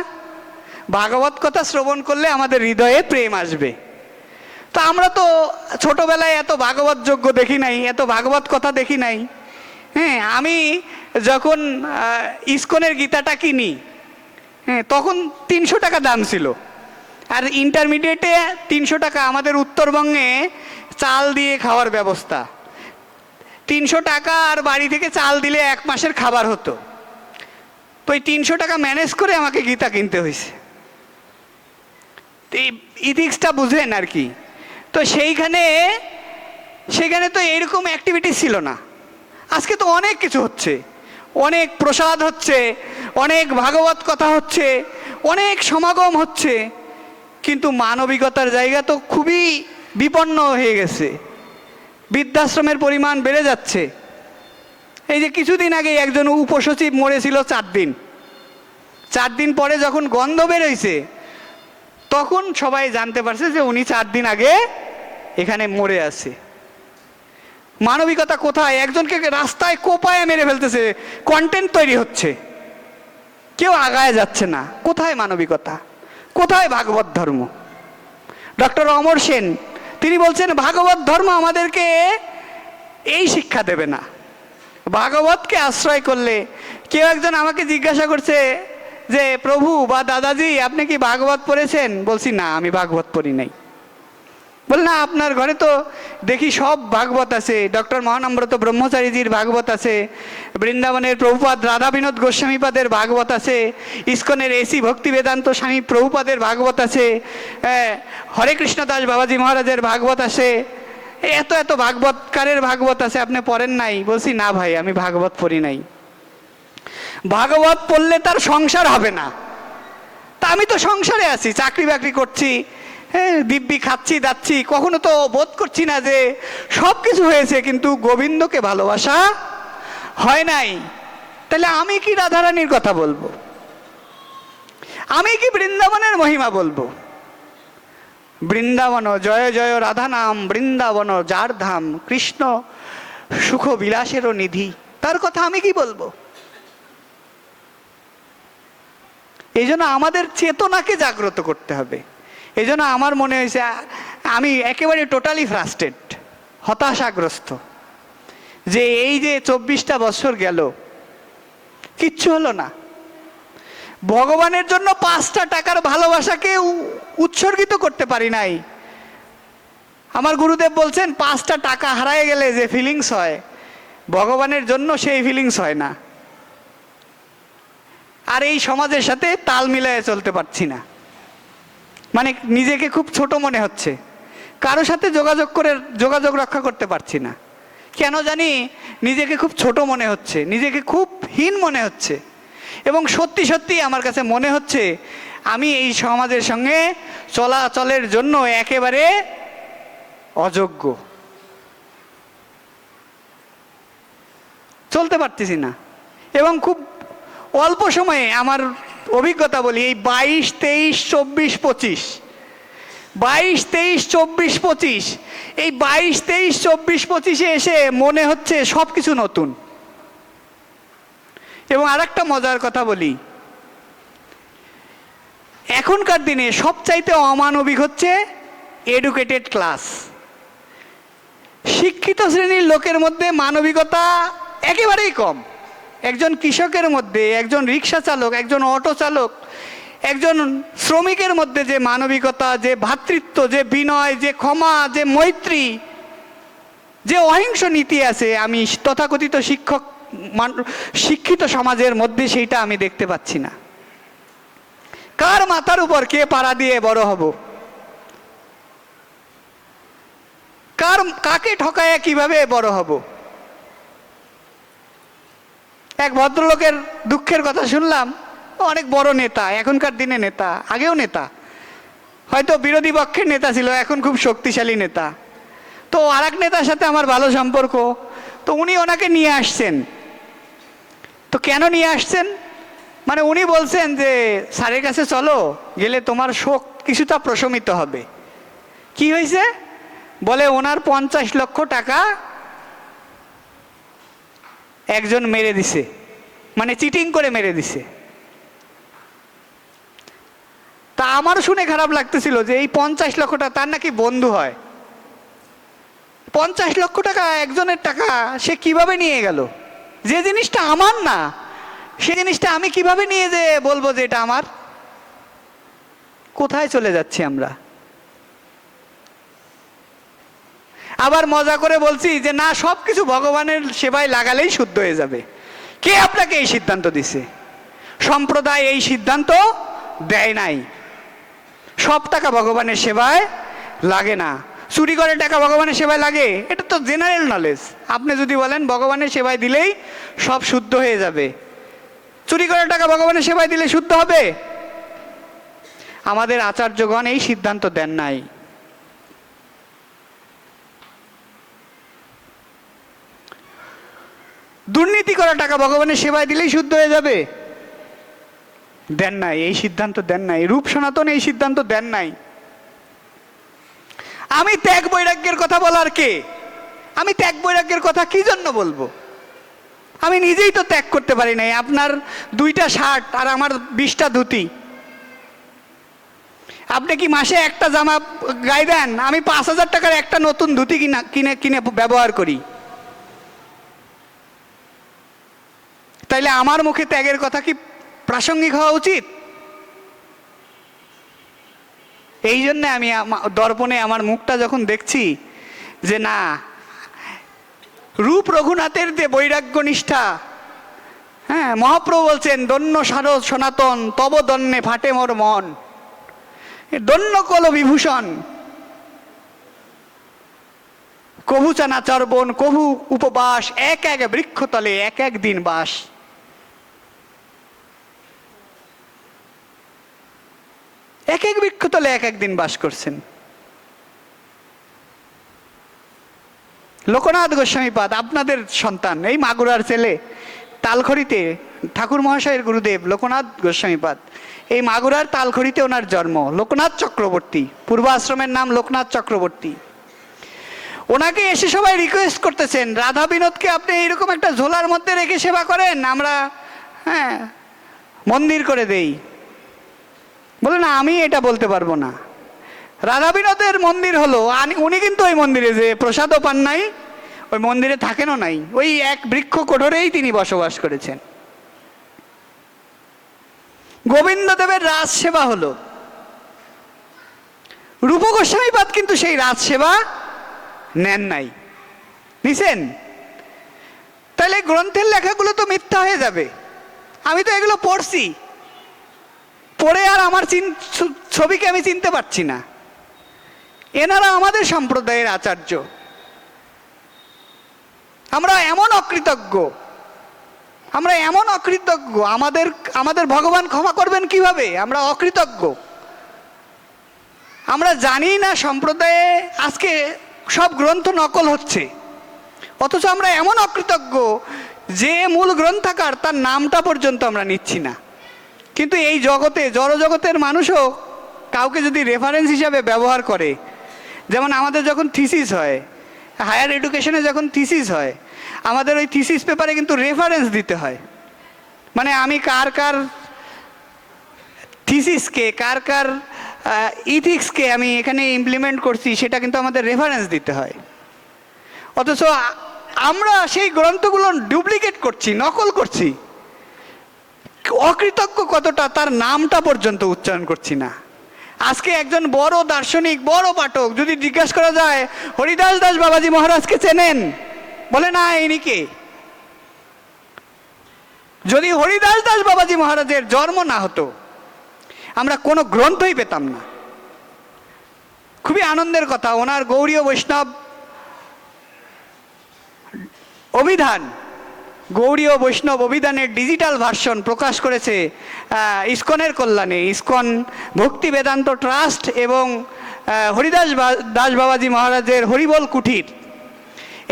A: ভাগবত কথা শ্রবণ করলে আমাদের হৃদয়ে প্রেম আসবে। তো আমরা তো ছোটবেলায় এত ভাগবত যজ্ঞ দেখি নাই, এত ভাগবত কথা দেখি নাই। হ্যাঁ, আমি যখন ইস্কনের গীতাটা কিনি, হ্যাঁ, তখন 300 টাকা দাম ছিল। আর ইন্টারমিডিয়েটে 300 টাকা, আমাদের উত্তরবঙ্গে চাল দিয়ে খাওয়ার ব্যবস্থা। 300 টাকা আর বাড়ি থেকে চাল দিলে 1 মাসের খাবার হতো। তো এই 300 টাকা ম্যানেজ করে আমাকে গীতা কিনতে হয়েছে। এই ইথিক্সটা বুঝেন আর কি। তো সেখানে তো এইরকম অ্যাক্টিভিটি ছিল না। আজকে তো অনেক কিছু হচ্ছে, অনেক প্রসাদ হচ্ছে, অনেক ভাগবত কথা হচ্ছে, অনেক সমাগম হচ্ছে, কিন্তু মানবিকতার জায়গা তো খুবই বিপন্ন হয়ে গেছে। বৃদ্ধাশ্রমের পরিমাণ বেড়ে যাচ্ছে। এই যে কিছুদিন আগে একজন উপসচিব মরেছিল 4 দিন। 4 দিন পরে যখন গন্ধ বেরোইছে, তখন সবাই জানতে পারছে যে উনি 4 দিন আগে এখানে মরে আছে। মানবিকতা কোথায়? একজনকে রাস্তায় কোপায় মেরে ফেলতেছে, কন্টেন্ট তৈরি হচ্ছে, কেউ আগায় যাচ্ছে না। কোথায় মানবিকতা? কোথায় ভাগবত ধর্ম? ডক্টর অমর সেন তিনি বলছেন ভাগবত ধর্ম আমাদেরকে এই শিক্ষা দেবে না। ভাগবতকে আশ্রয় করলে, কেউ একজন আমাকে জিজ্ঞাসা করছে যে প্রভু বা দাদাজি আপনি কি ভাগবত পড়েছেন? বলছি না, আমি ভাগবত পড়ি নাই। বল না, আপনার ঘরে তো দেখি সব ভাগবত আছে। ডক্টর মহানম্রত ব্রহ্মচারীজির ভাগবত আছে, বৃন্দাবনের প্রভুপাদ রাধা বিনোদ গোস্বামীপাদের ভাগবত আছে, ইস্কনের এসি ভক্তি বেদান্ত স্বামী প্রভুপাদের ভাগবত আছে, হরে কৃষ্ণ দাস বাবাজি মহারাজের ভাগবত আছে, এত এত ভাগবতকারের ভাগবত আছে, আপনি পড়েন নাই? বলছি না ভাই, আমি ভাগবত পড়ি নাই। ভাগবত পড়লে তার সংসার হবে না। তা আমি তো সংসারে আছি, চাকরি বাকরি করছি, হ্যাঁ, দিব্যি খাচ্ছি দাচ্ছি, কখনো তো বোধ করছি না যে সব কিছু হয়েছে কিন্তু গোবিন্দকে ভালোবাসা হয় নাই। তাহলে আমি কি রাধারানীর কথা বলবো? আমি কি বৃন্দাবনের মহিমা বলবো? বৃন্দাবন জয় জয় রাধা নাম, বৃন্দাবন যার ধাম, কৃষ্ণ সুখ বিলাসেরও নিধি, তার কথা আমি কি বলবো? এই জন্য আমাদের চেতনাকে জাগ্রত করতে হবে। এই জন্য আমার মনে হয়েছে আমি একেবারে টোটালি ফ্রাস্ট্রেট, হতাশাগ্রস্ত, যে এই যে 24টা বছর গেল কিচ্ছু হলো না। ভগবানের জন্য 5টা টাকার ভালোবাসাকে উৎসর্গিত করতে পারি নাই। আমার গুরুদেব বলছেন 5টা টাকা হারায় গেলে যে ফিলিংস হয়, ভগবানের জন্য সেই ফিলিংস হয় না। আর এই সমাজের সাথে তাল মিলায়ে চলতে পারছি না, মানে নিজেকে খুব ছোট মনে হচ্ছে, কারো সাথে যোগাযোগ রক্ষা করতে পারছি না। কেন জানি নিজেকে খুব ছোট মনে হচ্ছে, নিজেকে খুব হীন মনে হচ্ছে, এবং সত্যি সত্যি আমার কাছে মনে হচ্ছে আমি এই সমাজের সঙ্গে চলাচলের জন্য একেবারে অযোগ্য, চলতে পারতেছি না। এবং খুব অল্প সময়ে আমার অভিজ্ঞতা বলি, এই 22, 23, 24, 25, 22, 23, 24, 25, এই 22, 23, 24, 25-এ এসে মনে হচ্ছে সব কিছু নতুন। এবং আরেকটা মজার কথা বলি, এখনকার দিনে সবচাইতে অমানবিক হচ্ছে এডুকেটেড ক্লাস। শিক্ষিত শ্রেণীর লোকের মধ্যে মানবিকতা একেবারেই কম। একজন কৃষকের মধ্যে, একজন রিক্সা চালক, একজন অটো চালক, একজন শ্রমিকের মধ্যে যে মানবিকতা, যে ভ্রাতৃত্ব, যে বিনয়, যে ক্ষমা, যে মৈত্রী, যে অহিংস নীতি আছে, আমি তথাকথিত শিক্ষিত সমাজের মধ্যে সেইটা আমি দেখতে পাচ্ছি না। কার মাথার উপর কে পাড়া দিয়ে বড় হব, কাকে ঠকায় কিভাবে বড় হব। এক ভদ্রলোকের দুঃখের কথা শুনলাম, অনেক বড় নেতা, এখনকার দিনে নেতা, আগেও নেতা, হয়তো বিরোধী পক্ষের নেতা ছিল, এখন খুব শক্তিশালী নেতা। তো আর এক নেতার সাথে আমার ভালো সম্পর্ক, তো উনি ওনাকে নিয়ে আসছেন। তো কেন নিয়ে আসছেন? মানে উনি বলছেন যে স্যারের কাছে চলো, গেলে তোমার শোক কিছুটা প্রশমিত হবে। কি হয়েছে? বলে ওনার 50 লক্ষ টাকা একজন মেরে দিছে, মানে চিটিং করে মেরে দিছে। তা আমার শুনে খারাপ লাগতেছিল যে এই 50 লক্ষ টাকা তার নাকি বন্ধু হয়। 50 লক্ষ টাকা একজনের টাকা সে কিভাবে নিয়ে গেল? যে জিনিসটা আমার না সে জিনিসটা আমি কিভাবে নিয়ে যে বলবো যে এটা আমার? কোথায় চলে যাচ্ছি আমরা? আবার মজা করে বলছি যে না, সবকিছু ভগবানের সেবায় লাগালেই শুদ্ধ হয়ে যাবে। কে আপনাকে এই সিদ্ধান্ত দিছে? সম্প্রদায় এই সিদ্ধান্ত দেয় নাই। সব টাকা ভগবানের সেবায় লাগে না। চুরি করে টাকা ভগবানের সেবায় লাগে, এটা তো জেনারেল নলেজ। আপনি যদি বলেন ভগবানের সেবায় দিলেই সব শুদ্ধ হয়ে যাবে, চুরি করে টাকা ভগবানের সেবায় দিলে শুদ্ধ হবে? আমাদের আচার্যগণ এই সিদ্ধান্ত দেন নাই। দুর্নীতি করা টাকা ভগবানের সেবায় দিলেই শুদ্ধ হয়ে যাবে? দেন নাই, এই সিদ্ধান্ত দেন নাই। রূপ সনাতন এই সিদ্ধান্ত দেন নাই। আমি ত্যাগ বৈরাগ্যের কথা বলার কে? আমি ত্যাগ বৈরাগ্যের কথা কি জন্য বলবো? আমি নিজেই তো ত্যাগ করতে পারি নাই। আপনার 2টা শার্ট আর আমার 20টা ধুতি। আপনি কি মাসে একটা জামা গায়ে দেন? আমি 5000 টাকার একটা নতুন ধুতি কিনে কিনে ব্যবহার করি। তাইলে আমার মুখে ত্যাগের কথা কি প্রাসঙ্গিক হওয়া উচিত? এই জন্যে আমি দর্পণে আমার মুখটা যখন দেখছি যে না, রূপ রঘুনাথের যে বৈরাগ্য নিষ্ঠা, হ্যাঁ, মহাপ্রভু বলছেন দন্য সারদ সনাতন তব দন্যে ফাটে মোর মন, দন্য কল বিভূষণ, কভু চানা চর্বণ কভু উপবাস, এক এক বৃক্ষতলে এক এক দিন বাস। এক এক বৃক্ষতলে এক এক দিন বাস করছেন। লোকনাথ গোস্বামীপাদ আপনাদের সন্তান, এই মাগুরার ছেলে, তালখড়িতে ঠাকুর মহাশয়ের গুরুদেব লোকনাথ গোস্বামীপাদ, এই মাগুরার তালখড়িতে ওনার জন্ম। লোকনাথ চক্রবর্তী, পূর্বাশ্রমের নাম লোকনাথ চক্রবর্তী। ওনাকে এসে সবাই রিকোয়েস্ট করতেছেন, রাধা বিনোদকে আপনি এইরকম একটা ঝোলার মধ্যে রেখে সেবা করেন, আমরা হ্যাঁ মন্দির করে দেই। বলে না, আমি এটা বলতে পারবো না। রাধা বিনোদের মন্দির হলো, উনি কিন্তু ওই মন্দিরে যে প্রসাদও পান নাই, ওই মন্দিরে থাকেনও নাই, ওই এক বৃক্ষ কোঠরেই তিনি বসবাস করেছেন। গোবিন্দদেবের রাজসেবা হলো, রূপ গোস্বামীপাদ কিন্তু সেই রাজসেবা নেন নাই। নিছেন? তাহলে গ্রন্থের লেখাগুলো তো মিথ্যা হয়ে যাবে। আমি তো এগুলো পড়ছি, পড়ে আর আমার ছবিকে আমি চিনতে পারছি না। এনারা আমাদের সম্প্রদায়ের আচার্য। আমরা এমন অকৃতজ্ঞ, আমরা এমন অকৃতজ্ঞ, আমাদের ভগবান ক্ষমা করবেন কিভাবে? আমরা অকৃতজ্ঞ। আমরা জানি না সম্প্রদায়ে আজকে সব গ্রন্থ নকল হচ্ছে, অথচ আমরা এমন অকৃতজ্ঞ যে মূল গ্রন্থাকার তার নামটা পর্যন্ত আমরা নিচ্ছি না। কিন্তু এই জগতে, জড়জগতের মানুষও কাউকে যদি রেফারেন্স হিসাবে ব্যবহার করে, যেমন আমাদের যখন থিসিস হয়, হায়ার এডুকেশনে যখন থিসিস হয়, আমাদের ওই থিসিস পেপারে কিন্তু রেফারেন্স দিতে হয়। মানে আমি কার কার থিসিসকে, কার কার ইথিক্সকে আমি এখানে ইমপ্লিমেন্ট করছি সেটা কিন্তু আমাদের রেফারেন্স দিতে হয়। অথচ আমরা সেই গ্রন্থগুলো ডুপ্লিকেট করছি, নকল করছি। অকৃতজ্ঞ কতটা, তার নামটা পর্যন্ত উচ্চারণ করছি না। আজকে একজন বড় দার্শনিক, বড় পাঠক যদি জিজ্ঞাসা করা যায় হরিদাস দাস বাবাজি মহারাজকে চেনেন? বলে না, ইনি কে? যদি হরিদাস দাস বাবাজি মহারাজের জন্ম না হতো আমরা কোনো গ্রন্থই পেতাম না। খুবই আনন্দের কথা, ওনার গৌড়ীয় বৈষ্ণব অভিধান, গৌড়ীয় বৈষ্ণব অভিধানের ডিজিটাল ভার্সন প্রকাশ করেছে ইস্কনের কল্যাণে ইস্কন ভক্তি বেদান্ত ট্রাস্ট এবং হরিদাস দাস বাবাজি মহারাজের হরিবল কুঠির।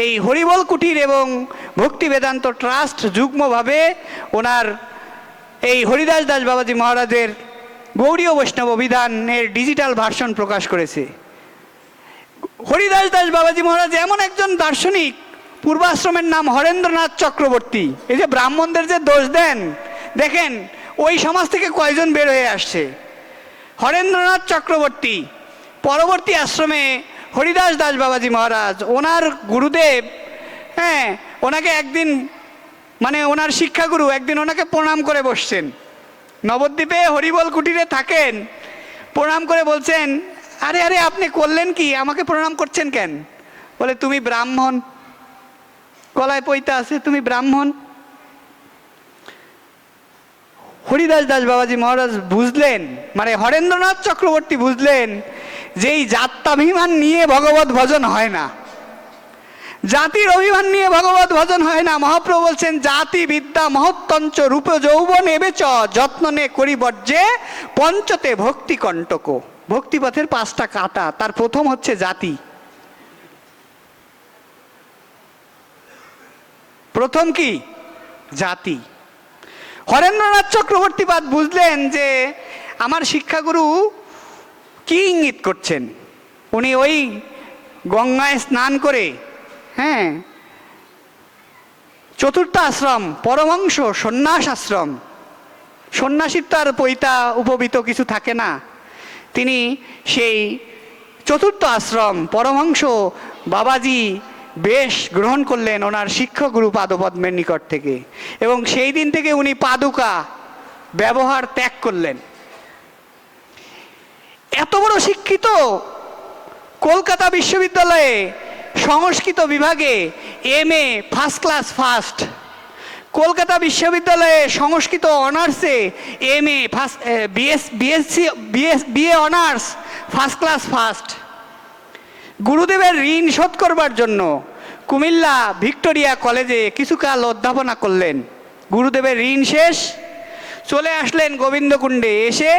A: এই হরিবল কুঠির এবং ভক্তি বেদান্ত ট্রাস্ট যুগ্মভাবে ওনার এই হরিদাস দাস বাবাজি মহারাজের গৌড়ীয় বৈষ্ণব অভিধানের ডিজিটাল ভার্সন প্রকাশ করেছে। হরিদাস দাস বাবাজি মহারাজ এমন একজন দার্শনিক, পূর্বাশ্রমের নাম হরেন্দ্রনাথ চক্রবর্তী। এই যে ব্রাহ্মণদের যে দোষ দেন, দেখেন ওই সমাজ থেকে কয়জন বের হয়ে আসছে। হরেন্দ্রনাথ চক্রবর্তী পরবর্তী আশ্রমে হরিদাস দাস বাবাজি মহারাজ, ওনার গুরুদেব, হ্যাঁ, ওনাকে একদিন, মানে ওনার শিক্ষাগুরু একদিন ওনাকে প্রণাম করে বসছেন। নবদ্বীপে হরিবল কুটিরে থাকেন, প্রণাম করে বলছেন, আরে আরে আপনি করলেন কি, আমাকে প্রণাম করছেন কেন? বলে তুমি ব্রাহ্মণ, গলায় পৈতা আছে, তুমি ব্রাহ্মণ। হরিদাস দাস বাবাজি মহারাজ বুঝলেন, মানে হরেন্দ্রনাথ চক্রবর্তী বুঝলেন যে এই জাত্যাভিমান নিয়ে ভগবত ভজন হয় না, জাতির অভিমান নিয়ে ভগবত ভজন হয় না। মহাপ্রভু বলছেন, জাতি বিদ্যা মহত্তঞ্চ রূপ যৌবন এবে চ যত্ন নে করি বর্জে পঞ্চতে ভক্তি কণ্টক। ভক্তিপথের 5টা কাঁটা, তার প্রথম হচ্ছে জাতি। প্রথম কি? জাতি। হরেন্দ্রনাথ চক্রবর্তীপাদ বুঝলেন যে আমার শিক্ষাগুরু কি ইঙ্গিত করছেন। উনি ওই গঙ্গায় স্নান করে, হ্যাঁ, চতুর্থ আশ্রম পরমহংস সন্ন্যাস আশ্রম, সন্ন্যাসীর তো আর পৈতা উপবিত কিছু থাকে না, তিনি সেই চতুর্থ আশ্রম পরমহংস বাবাজি বেশ গ্রহণ করলেন ওনার শিক্ষাগুরু পাদপদ্মের নিকট থেকে, এবং সেই দিন থেকে উনি পাদুকা ব্যবহার ত্যাগ করলেন। এত বড় শিক্ষিত, কলকাতা বিশ্ববিদ্যালয়ে সংস্কৃত বিভাগে MA first class first, Kolkata বিশ্ববিদ্যালয়ে সংস্কৃত অনার্সে MA first, BA honours first class first. গুরুদেবের ঋণ শোধ করবার জন্য কুমিল্লা ভিক্টোরিয়া কলেজে কিছুকাল অধ্যাপনা করলেন। গুরুদেবের ঋণ শেষ, চলে আসলেন গোবিন্দকুণ্ডে, এসে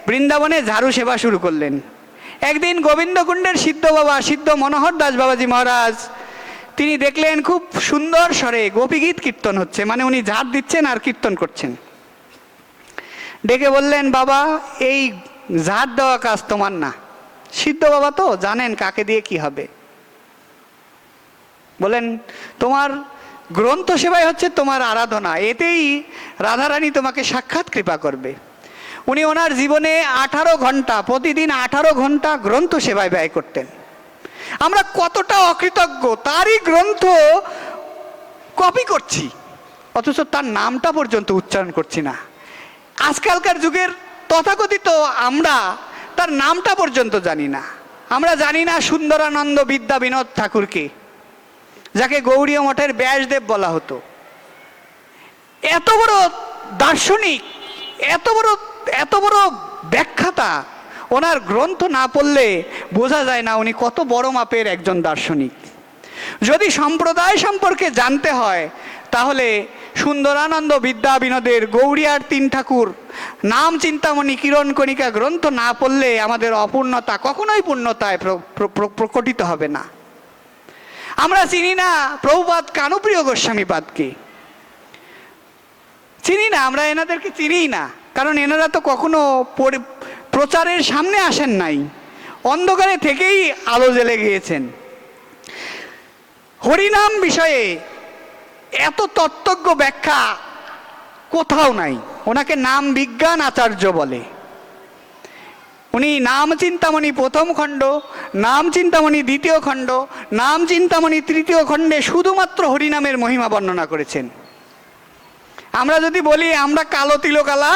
A: বৃন্দাবনে ঝাড়ু সেবা শুরু করলেন। একদিন গোবিন্দকুণ্ডের সিদ্ধ বাবা, সিদ্ধ মনোহর দাস বাবাজি মহারাজ, তিনি দেখলেন খুব সুন্দর স্বরে গোপীগীত কীর্তন হচ্ছে, মানে উনি ঝাড় দিচ্ছেন আর কীর্তন করছেন। ডেকে বললেন, বাবা এই ঝাড় দেওয়া কাজ তোমার না। সিদ্ধ বাবা তো জানেন কাকে দিয়ে কি হবে। বলেন, তোমার গ্রন্থ সেবাই হচ্ছে তোমার আরাধনা, এতেই রাধারানী তোমাকে সাক্ষাৎ কৃপা করবে। উনি ওনার জীবনে 18 ঘন্টা, প্রতিদিন 18 ঘন্টা গ্রন্থ সেবায় ব্যয় করতেন। আমরা কতটা অকৃতজ্ঞ, তারই গ্রন্থ কপি করছি, অথচ তার নামটা পর্যন্ত উচ্চারণ করছি না। আজকালকার যুগের তথাকথিত আমরা তার নামটা পর্যন্ত জানি না। আমরা জানি না সুন্দরানন্দ বিদ্যা বিনোদ ঠাকুরকে, যাকে গৌড়ীয় মঠের ব্যাসদেব বলা হতো। এত বড় দার্শনিক, এত বড় ব্যাখ্যাতা, ওনার গ্রন্থ না পড়লে বোঝা যায় না উনি কত বড় মাপের একজন দার্শনিক। যদি সম্প্রদায় সম্পর্কে জানতে হয় তাহলে সুন্দরানন্দ বিদ্যা বিনোদের গৌড়িয়ার 3 ঠাকুর নাম চিন্তামণি কিরণ কণিকা গ্রন্থ না পড়লে আমাদের অপূর্ণতা কখনোই পূর্ণতায় প্রকটিত হবে না। আমরা চিনি না প্রভুপাদ কানুপ্রিয় গোস্বামীপাদকে, চিনি না, আমরা এনাদেরকে চিনিই না, কারণ এনারা তো কখনো প্রচারের সামনে আসেন নাই, অন্ধকারে থেকেই আলো জ্বেলে গিয়েছেন। হরিনাম বিষয়ে এত তত্ত্বজ্ঞ ব্যাখ্যা কোথাও নাই। ওনাকে নাম বিজ্ঞান আচার্য বলে। উনি নাম চিন্তামণি 1ম খণ্ড, নাম চিন্তামণি 2য় খণ্ড, নাম চিন্তামণি 3য় খণ্ডে শুধুমাত্র হরিনামের মহিমা বর্ণনা করেছেন। আমরা যদি বলি আমরা কালো তিলকালা,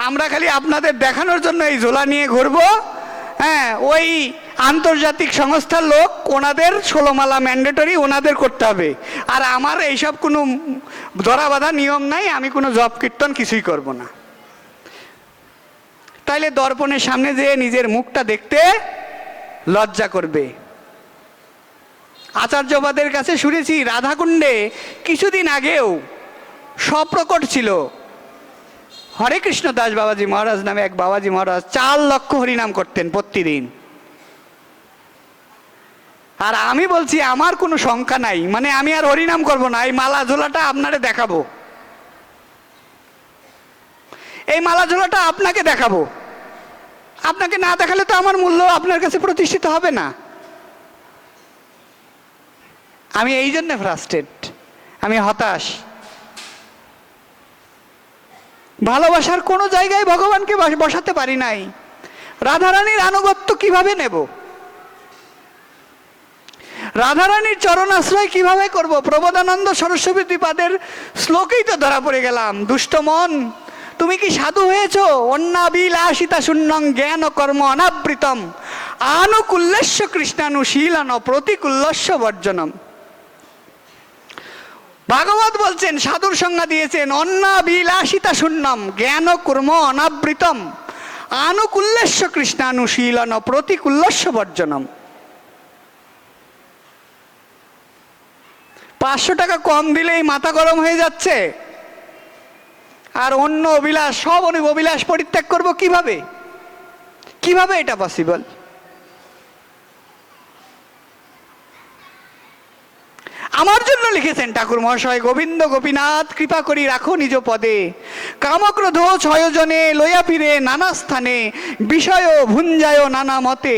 A: আমরা খালি আপনাদের দেখানোর জন্য এই ঝোলা নিয়ে ঘুরবো, হ্যাঁ, ওই আন্তর্জাতিক সংস্থার লোক, ওনাদের 16 মালা ম্যান্ডেটরি, ওনাদের করতে হবে, আর আমার এইসব কোনো ধরা বাঁধা নিয়ম নাই, আমি কোনো জপ কীর্তন কিছুই করব না। তাইলে দর্পণের সামনে যেয়ে নিজের মুখটা দেখতে লজ্জা করবে। আচার্যবাদের কাছে শুনেছি রাধাকুণ্ডে কিছুদিন আগেও সপ্রকট ছিল হরে কৃষ্ণ দাস বাবাজি মহারাজ নামে এক বাবাজি মহারাজ 4 লক্ষ হরিনাম করতেন প্রতিদিন। আর আমি বলছি আমার কোনো শঙ্কা নাই, মানে আমি আর হরিনাম করব না, এই মালা ঝোলাটা আপনারে দেখাবো, এই মালা ঝোলাটা আপনাকে দেখাবো। আপনাকে না দেখালে তো আমার মূল্য আপনার কাছে প্রতিষ্ঠিত হবে না। আমি এই জন্য ফ্রাস্ট্রেট, আমি হতাশ। ভালোবাসার কোনো জায়গায় ভগবানকে বসাতে পারি নাই। রাধারানীর আনুগত্য কিভাবে নেব? রাধারানীর চরণ আশ্রয় কিভাবে করব? প্রবোধানন্দ সরস্বতী পাদের শ্লোকেই তো ধরা পড়ে গেলাম। দুষ্ট মন, তুমি কি সাধু হয়েছ? অন্নাবিলাসিতা শূন্যং জ্ঞান কর্ম অনাবৃতম আনুকুল্যস্য কৃষ্ণানুশীলন প্রতিকুল্যস্য বর্জনম। ভাগবত বলছেন, সাধুর সংজ্ঞা দিয়েছেন, অন্নাবিলাসিতা শূন্যম জ্ঞান কর্ম অনাবৃতম আনুকুল্যস্য কৃষ্ণানুশীলন প্রতিকুল্যস্য বর্জনম। 500 টাকা কম দিলেই মাথা গরম হয়ে যাচ্ছে, আর অন্য অভিলাষ, সব অভিলাষ পরিত্যাগ করব কিভাবে? কিভাবে এটা পসিবল? আমার জন্য লিখেছেন ঠাকুর মহাশয়, গোবিন্দ গোপীনাথ কৃপা করি রাখো নিজ পদে, কামক্রোধ ছয়জনে লইয়া ফিরে নানা স্থানে, বিষয় ভুঞ্জায় নানা মতে,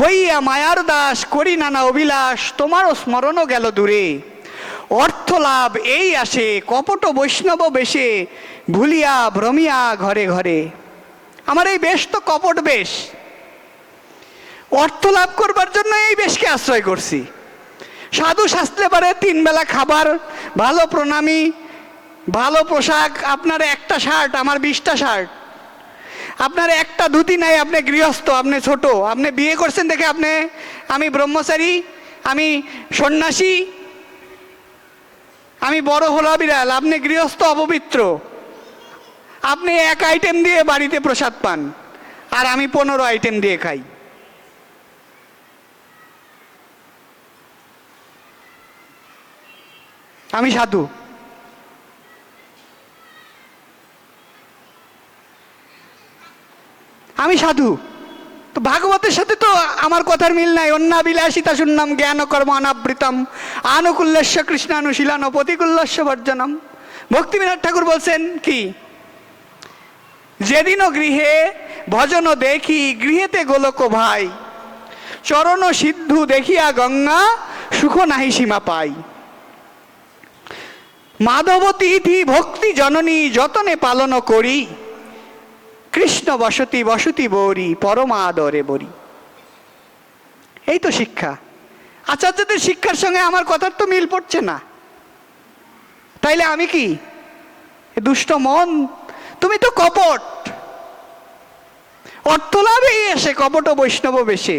A: হইয়া মায়ার দাস করি নানা অভিলাষ, তোমারও স্মরণও গেল দূরে। অর্থ লাভ এই আসে কপট বৈষ্ণব বেশে, ভুলিয়া ভ্রমিয়া ঘরে ঘরে। আমার এই বেশ তো কপট বেশ, অর্থ লাভ করবার জন্য এই বেশকে আশ্রয় করছি। সাধু শাস্ত্রে পারে 3 বেলা খাবার, ভালো প্রণামী, ভালো পোশাক। আপনার একটা শার্ট, আমার 20টা শার্ট। আপনার একটা ধুতি নাই, আপনি গৃহস্থ, আপনি ছোট, আপনি বিয়ে করছেন দেখে আপনি, আমি ব্রহ্মচারী, আমি সন্ন্যাসী, আমি বড় হলা বিড়াল, আপনি গৃহস্থ অপবিত্র। আপনি 1 আইটেম দিয়ে বাড়িতে প্রসাদ পান, আর আমি 15 আইটেম দিয়ে খাই। আমি সাধু। আমি সাধু, তো ভাগবতের সাথে তো আমার কথার মিল নাই। অন্নাবিলাসিতা শূন্যম জ্ঞান কর্ম অনাবৃতম আনুকুল্যস্য কৃষ্ণানুশীলন প্রতিকুল্যস্য বর্জনম। ভক্তিবিনোদ ঠাকুর বলছেন কি, যেদিনও গৃহে ভজন দেখি, গৃহেতে গোলক ভাই, চরণ সিদ্ধু দেখিয়া গঙ্গা সুখ নাহি সীমা পাই। মাধবতী ইতি ভক্তি জননী যতনে পালন করি, কৃষ্ণ বসতি বসতি বৌরি পরমা আদরে বরি। এই তো শিক্ষা। আচার্যদের শিক্ষার সঙ্গে আমার কথার তো মিল পড়ছে না। তাইলে আমি কি? দুষ্ট মন, তুমি তো কপট। অর্থ লাভেই এসে কপট বৈষ্ণব বেশে।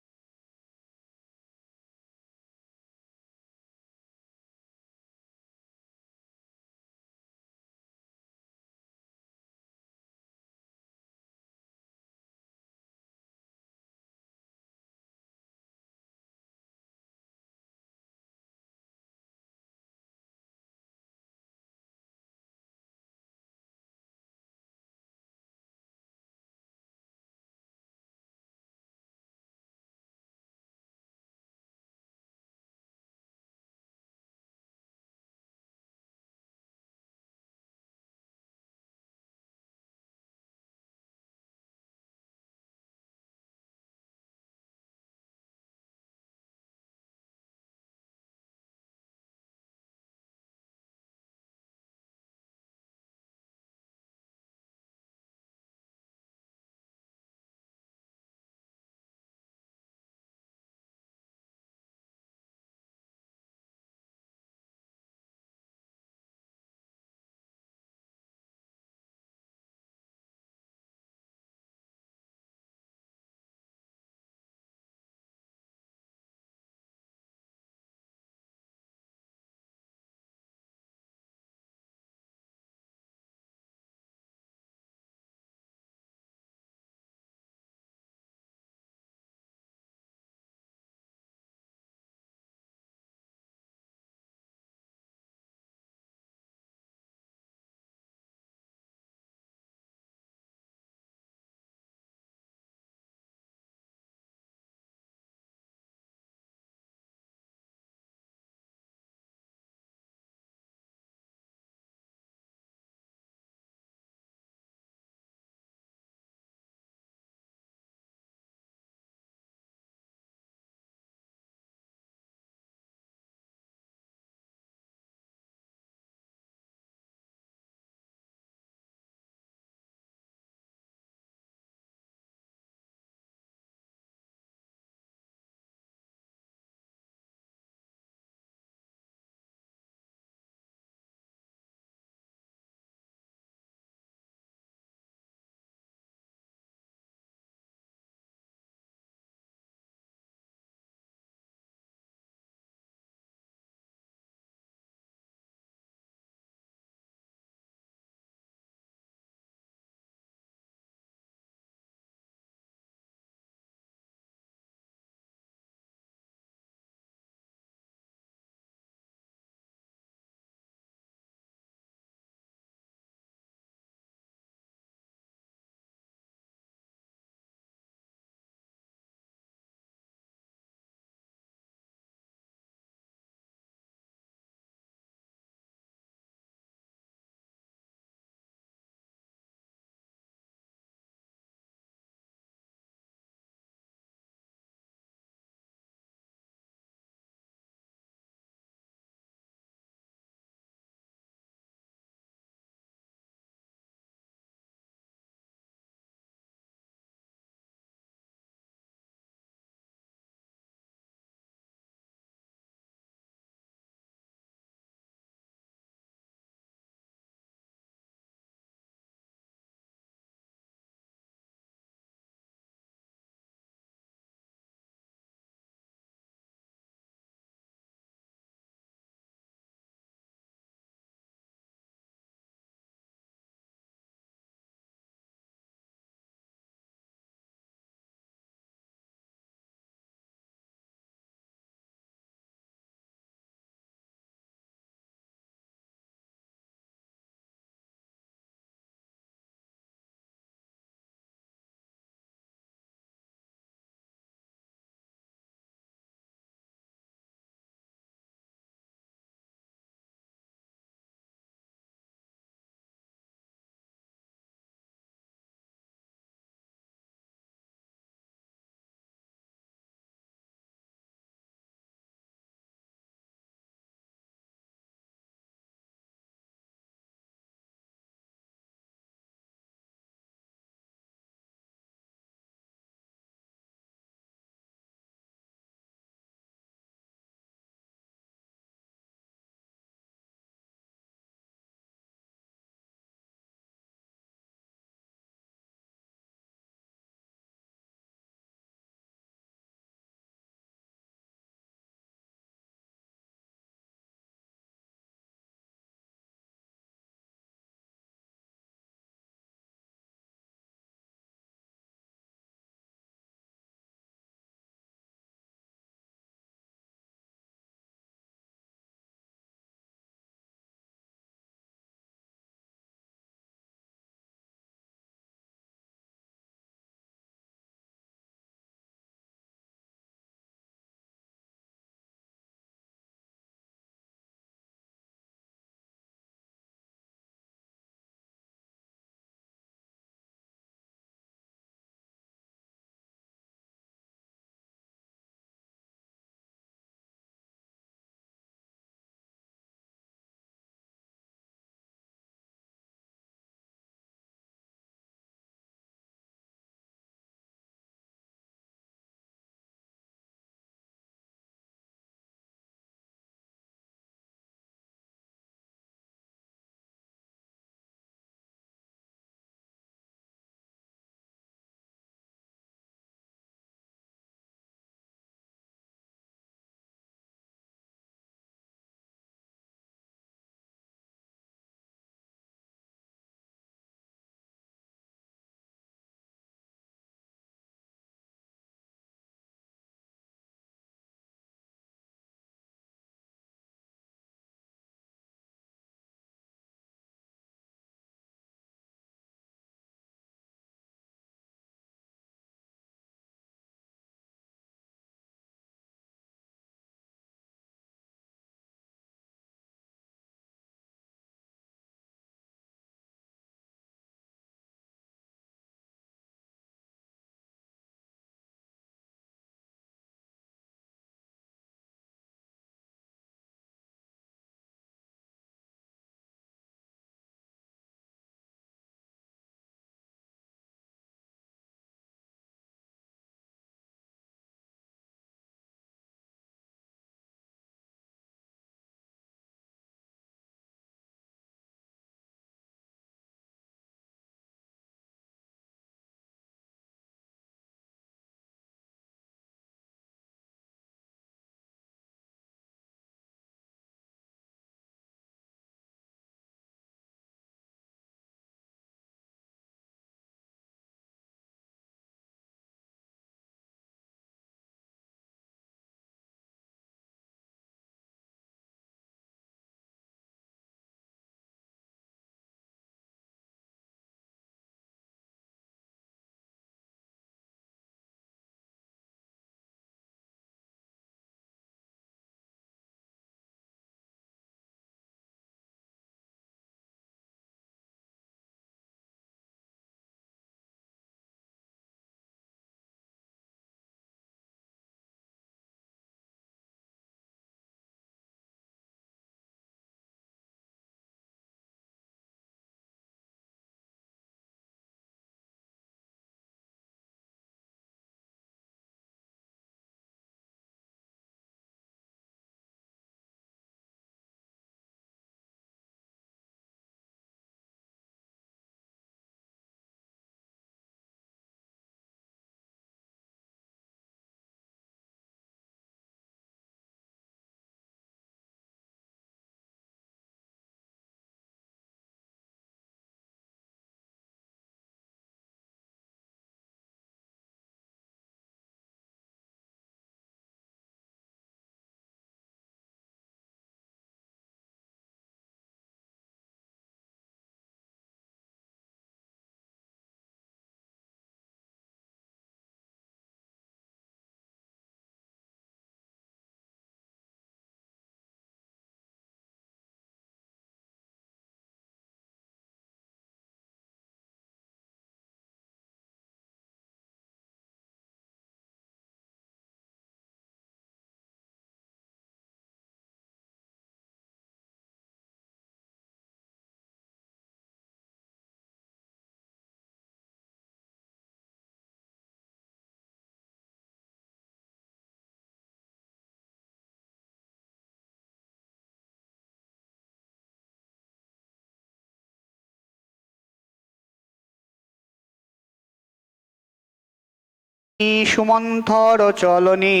A: সুমন্থর চলনি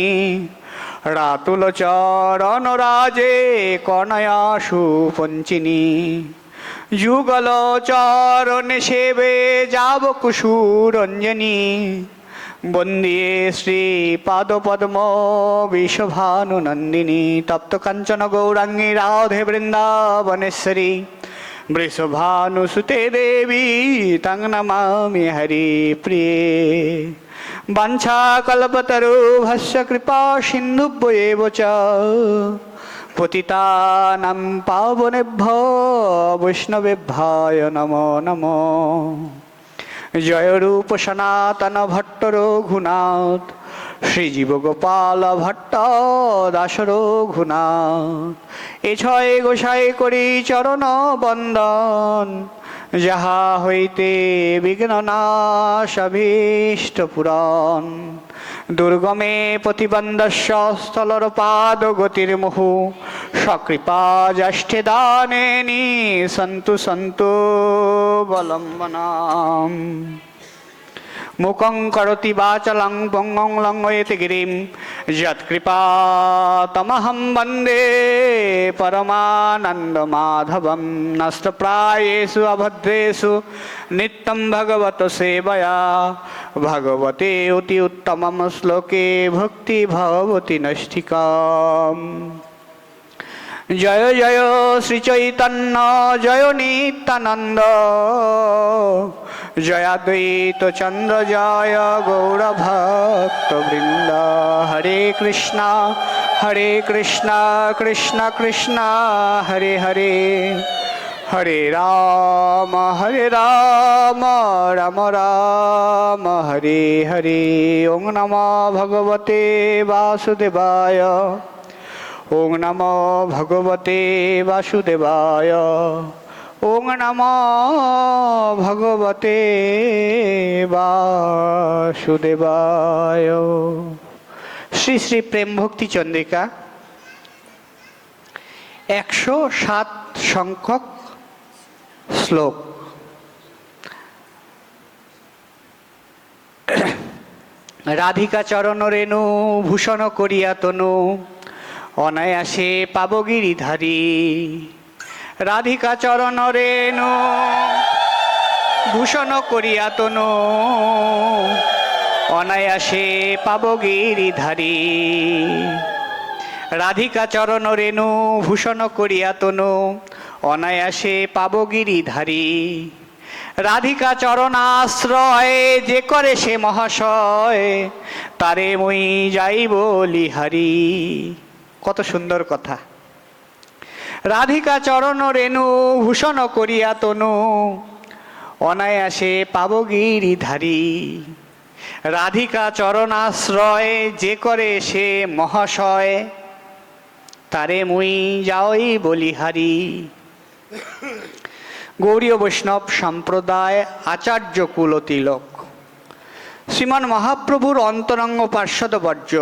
A: রাতুল চরণ রাজে কনয়া সুপঞ্চিনী যুগল চরণ সেবে যাব কুসুরঞ্জনী বন্দিয়ে শ্রী পাদ পদ্ম বিশ্বভানু নন্দিনী তপ্ত কাঞ্চন গৌরাঙ্গী রাধে বৃন্দাবনেশ্বরী বৃষভানুসুতে দেবী তং নমামি হরি প্রিয়ে বাঞ্ছা কল্পতরুভ্যশ্চ কৃপা সিন্ধুভ্যেব চ পতিতানাং পাবনেভ্যো বৈষ্ণবেভ্যায় নমো নমো। জয় রূপ সনাতন ভট্ট রঘুনাথ শ্রীজীব গোপাল ভট্ট দাস রঘুনাথ এ ছয় গোসাই করি চরণ বন্দন যাহা হইতে বিঘ্ন নাশ অভীষ্ট পুরাণ দুর্গমে প্রতিবন্ধস্য স্থলর পাদ গতির মুহু সকৃপা জ্যেষ্ঠে দানেনি সন্তু সন্তু বলম্বনাম মুখং করতি বাচলং পঙ্গং লঙ্ঘয়েতে গিরিম যৎকৃপা তমহং বন্দে পরমানন্দ মাধবম নষ্টপ্রায়েষু অভদ্রেষু নিত্যং ভগবত সেবয়া ভগবতে অতি উত্তমম শ্লোকে ভক্তি ভবতি নৈষ্ঠিকাম। জয় জয় শ্রী চৈতন্য জয় নিত্যানন্দ জয়াদ্বৈত চন্দ্র জয় গৌরভক্ত বৃন্দ হরে কৃষ্ণ কৃষ্ণ কৃষ্ণ হরে হরে হরে রাম রাম রাম হরে হরে ওং নমো ভগবতে বাসুদেবায় ওং নমো ভগবতে বাসুদেবায় ওং নমো ভগবতে বাসুদেবায়। শ্রী শ্রী প্রেম ভক্তি চন্দ্রিকা 107 সংখ্যক শ্লোক। রাধিকা চরণ রেণু ভূষণ করিয়া তনু অনায়াসে পাব গিরিধারী রাধিকা চরণ রেণু ভূষণ করিয়া তনু অনায়াসে পাব গিরিধারী রাধিকা চরণ রেণু ভূষণ করিয়া তনু অনায়াসে পাব গিরিধারী রাধিকা চরণাশ্রয় যে করে সে মহাশয় তারে মই যাই বলিহারি। কত সুন্দর কথা। রাধিকা চরণ রেণু ভূষণ করিয়া তনু অনায়াসে পাব গিরিধারী রাধিকা চরণাশ্রয় যে করে সে মহাশয় তারে মুই যাই বলিহারি। গৌড়ীয় বৈষ্ণব সম্প্রদায় আচার্য কুলতিলক শ্রীমান মহাপ্রভুর অন্তরঙ্গ পার্শ্বদবর্জ্য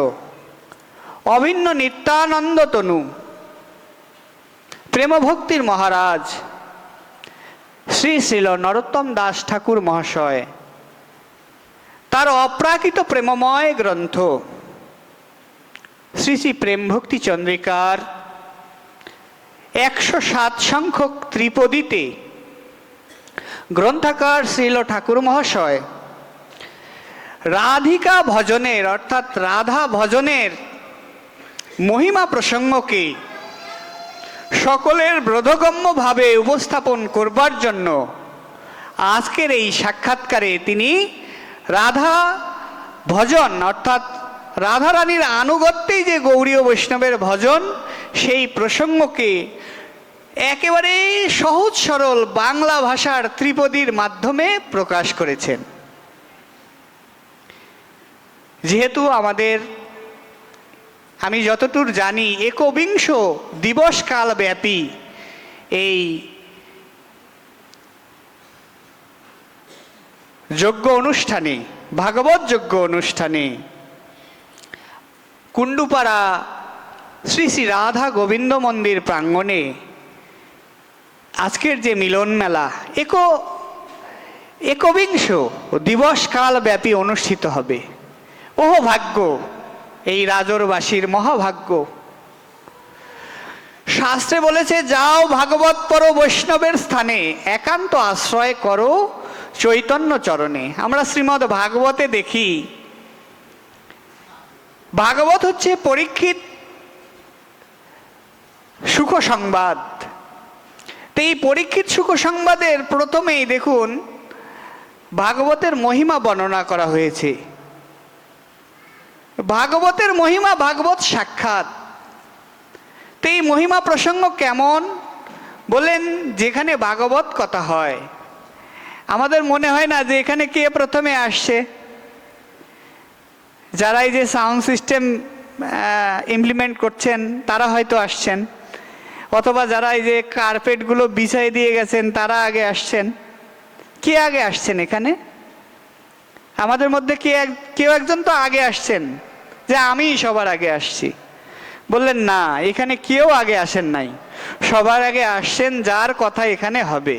A: অভিন্ন নিত্যানন্দ তনু প্রেমভক্তির মহারাজ শ্রী শ্রীল নরোত্তম দাস ঠাকুর মহাশয় তার অপ্রাকৃত প্রেমময় গ্রন্থ শ্রী শ্রী প্রেম ভক্তি চন্দ্রিকার 107 সংখ্যক ত্রিপদীতে গ্রন্থাকার শ্রীল ঠাকুর মহাশয় রাধিকা ভজনের অর্থাৎ রাধা ভজনের মহিমা প্রসঙ্গকে সকলের বোধগম্যভাবে উপস্থাপন করবার জন্য আজকের এই সাক্ষাৎকারে তিনি রাধা ভজন অর্থাৎ রাধারানীর আনুগত্যেই যে গৌড়ীয় বৈষ্ণবের ভজন সেই প্রসঙ্গকে একেবারে সহজ সরল বাংলা ভাষার ত্রিপদীর মাধ্যমে প্রকাশ করেছেন। যেহেতু আমাদের আমি যতদূর জানি 21 দিবস কাল ব্যাপী এই যজ্ঞ অনুষ্ঠানে ভাগবত যজ্ঞ অনুষ্ঠানে কুণ্ডুপাড়া শ্রী শ্রী রাধা গোবিন্দ মন্দির প্রাঙ্গণে আজকের যে মিলন মেলা 21 দিবস কাল ব্যাপী অনুষ্ঠিত হবে। অহোভাগ্য, এই রাজরবাসীর মহাভাগ্য। শাস্ত্রে বলেছে, যাও ভাগবত পর বৈষ্ণবের স্থানে, একান্ত আশ্রয় করো চৈতন্য চরণে। আমরা শ্রীমদ্ ভাগবতে দেখি, ভাগবত হচ্ছে পরীক্ষিত সুখ সংবাদ। তো এই পরীক্ষিত সুখ সংবাদের প্রথমেই দেখুন ভাগবতের মহিমা বর্ণনা করা হয়েছে। ভাগবতের মহিমা, ভাগবত সাক্ষাৎ। তো এই মহিমা প্রসঙ্গ কেমন বলেন, যেখানে ভাগবত কথা হয় আমাদের মনে হয় না যে এখানে কে প্রথমে আসছে। যারা এই যে সাউন্ড সিস্টেম ইমপ্লিমেন্ট করছেন তারা হয়তো আসছেন, অথবা যারা এই যে কার্পেটগুলো বিছাই দিয়ে গেছেন তারা আগে আসছেন। কে আগে আসছেন এখানে? আমাদের মধ্যে কেউ একজন তো আগে আসছেন যে আমি সবার আগে আসছি। বললেন না, এখানে কেউ আগে আসেন নাই, সবার আগে আসছেন যার কথা এখানে হবে।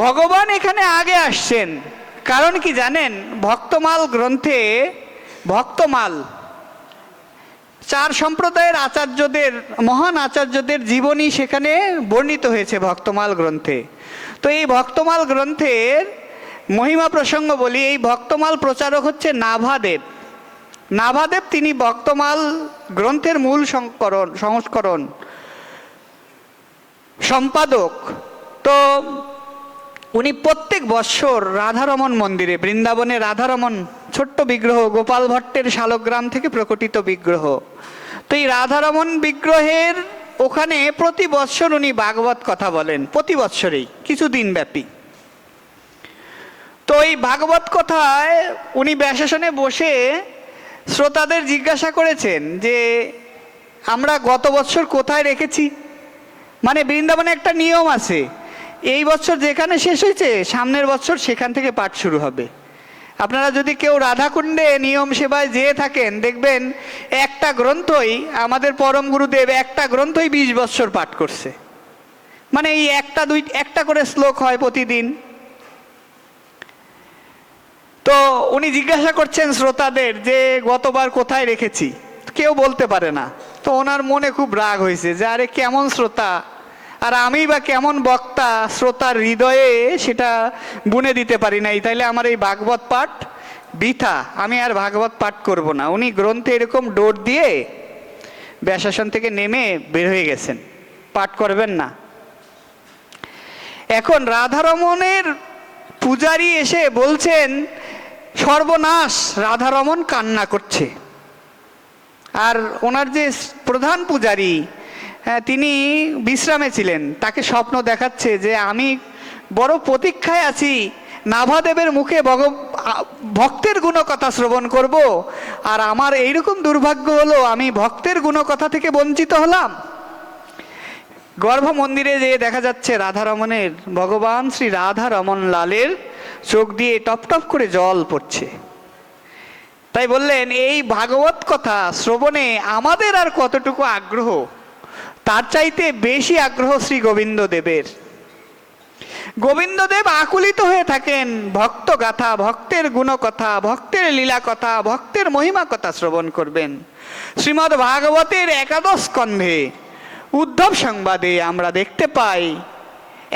A: ভগবান এখানে আগে আসছেন। কারণ কি জানেন? ভক্তমাল গ্রন্থে, ভক্তমাল চার সম্প্রদায়ের আচার্যদের, মহান আচার্যদের জীবনী সেখানে বর্ণিত হয়েছে ভক্তমাল গ্রন্থে। তো এই ভক্তমাল গ্রন্থের মহিমা প্রসঙ্গ বলি। এই ভক্তমাল প্রচারক হচ্ছে নাভাদেব। নাভাদেব তিনি ভক্তমাল গ্রন্থের মূল সংস্করণ সম্পাদক। তো উনি প্রত্যেক বৎসর রাধারমন মন্দিরে, বৃন্দাবনে রাধারমন ছোট্ট বিগ্রহ, গোপাল ভট্টের শালগ্রাম থেকে প্রকটিত বিগ্রহ, তো এই রাধারমন বিগ্রহের ওখানে প্রতি বৎসর উনি ভাগবত কথা বলেন, প্রতি বৎসরেই কিছুদিন ব্যাপী। তো এই ভাগবত কথায় উনি ব্যাসাসনে বসে শ্রোতাদের জিজ্ঞাসা করেছেন যে আমরা গত বৎসর কোথায় রেখেছি। মানে বৃন্দাবনে একটা নিয়ম আছে, এই বছর যেখানে শেষ হয়েছে সামনের বছর সেখান থেকে পাঠ শুরু হবে। আপনারা যদি কেউ রাধাকুণ্ডে নিয়ম সেবায় যেয়ে থাকেন দেখবেন একটা গ্রন্থই, আমাদের পরম গুরুদেব একটা গ্রন্থই 20 বৎসর পাঠ করছে। মানে এই একটা করে শ্লোক হয় প্রতিদিন। তো উনি জিজ্ঞাসা করছেন শ্রোতাদের যে গতবার কোথায় রেখেছি, কেউ বলতে পারে না। তো ওনার মনে খুব রাগ হয়েছে যে আরে কেমন শ্রোতা, আর আমি বা কেমন বক্তা, শ্রোতার হৃদয়ে সেটা বুনে দিতে পারি নাই, তাইলে আমার এই ভাগবত পাঠ বৃথা, আমি আর ভাগবত পাঠ করব না। উনি গ্রন্থে এরকম ডোর দিয়ে ব্যাসাসন থেকে নেমে বের হয়ে গেছেন, পাঠ করবেন না। এখন রাধারমণের পূজারী এসে বলছেন সর্বনাশ, রাধারমণ কান্না করছে। আর ওনার যে প্রধান পূজারী তিনি বিশ্রামে ছিলেন, তাকে স্বপ্ন দেখাচ্ছে যে আমি বড় প্রতীক্ষায় আছি, নাভাদেবের মুখে ভক্তের গুণকথা শ্রবণ করব, আর আমার এইরকম দুর্ভাগ্য হলো আমি ভক্তের গুণকথা থেকে বঞ্চিত হলাম। গর্ভ মন্দিরে যেয়ে দেখা যাচ্ছে রাধারমণের, ভগবান শ্রী রাধারমণ লালের চোখ দিয়ে টপ টপ করে জল পড়ছে। তাই বললেন এই ভাগবত কথা শ্রবণে আমাদের আর কতটুকু আগ্রহ, তার চাইতে বেশি আগ্রহ শ্রী গোবিন্দদেবের। গোবিন্দদেব আকুলিত হয়ে থাকেন ভক্ত গাথা, ভক্তের গুণকথা, ভক্তের লীলা কথা, ভক্তের মহিমা কথা শ্রবণ করবেন। শ্রীমদ্ ভাগবতের 11 স্কন্ধে উদ্ধব সংবাদে আমরা দেখতে পাই,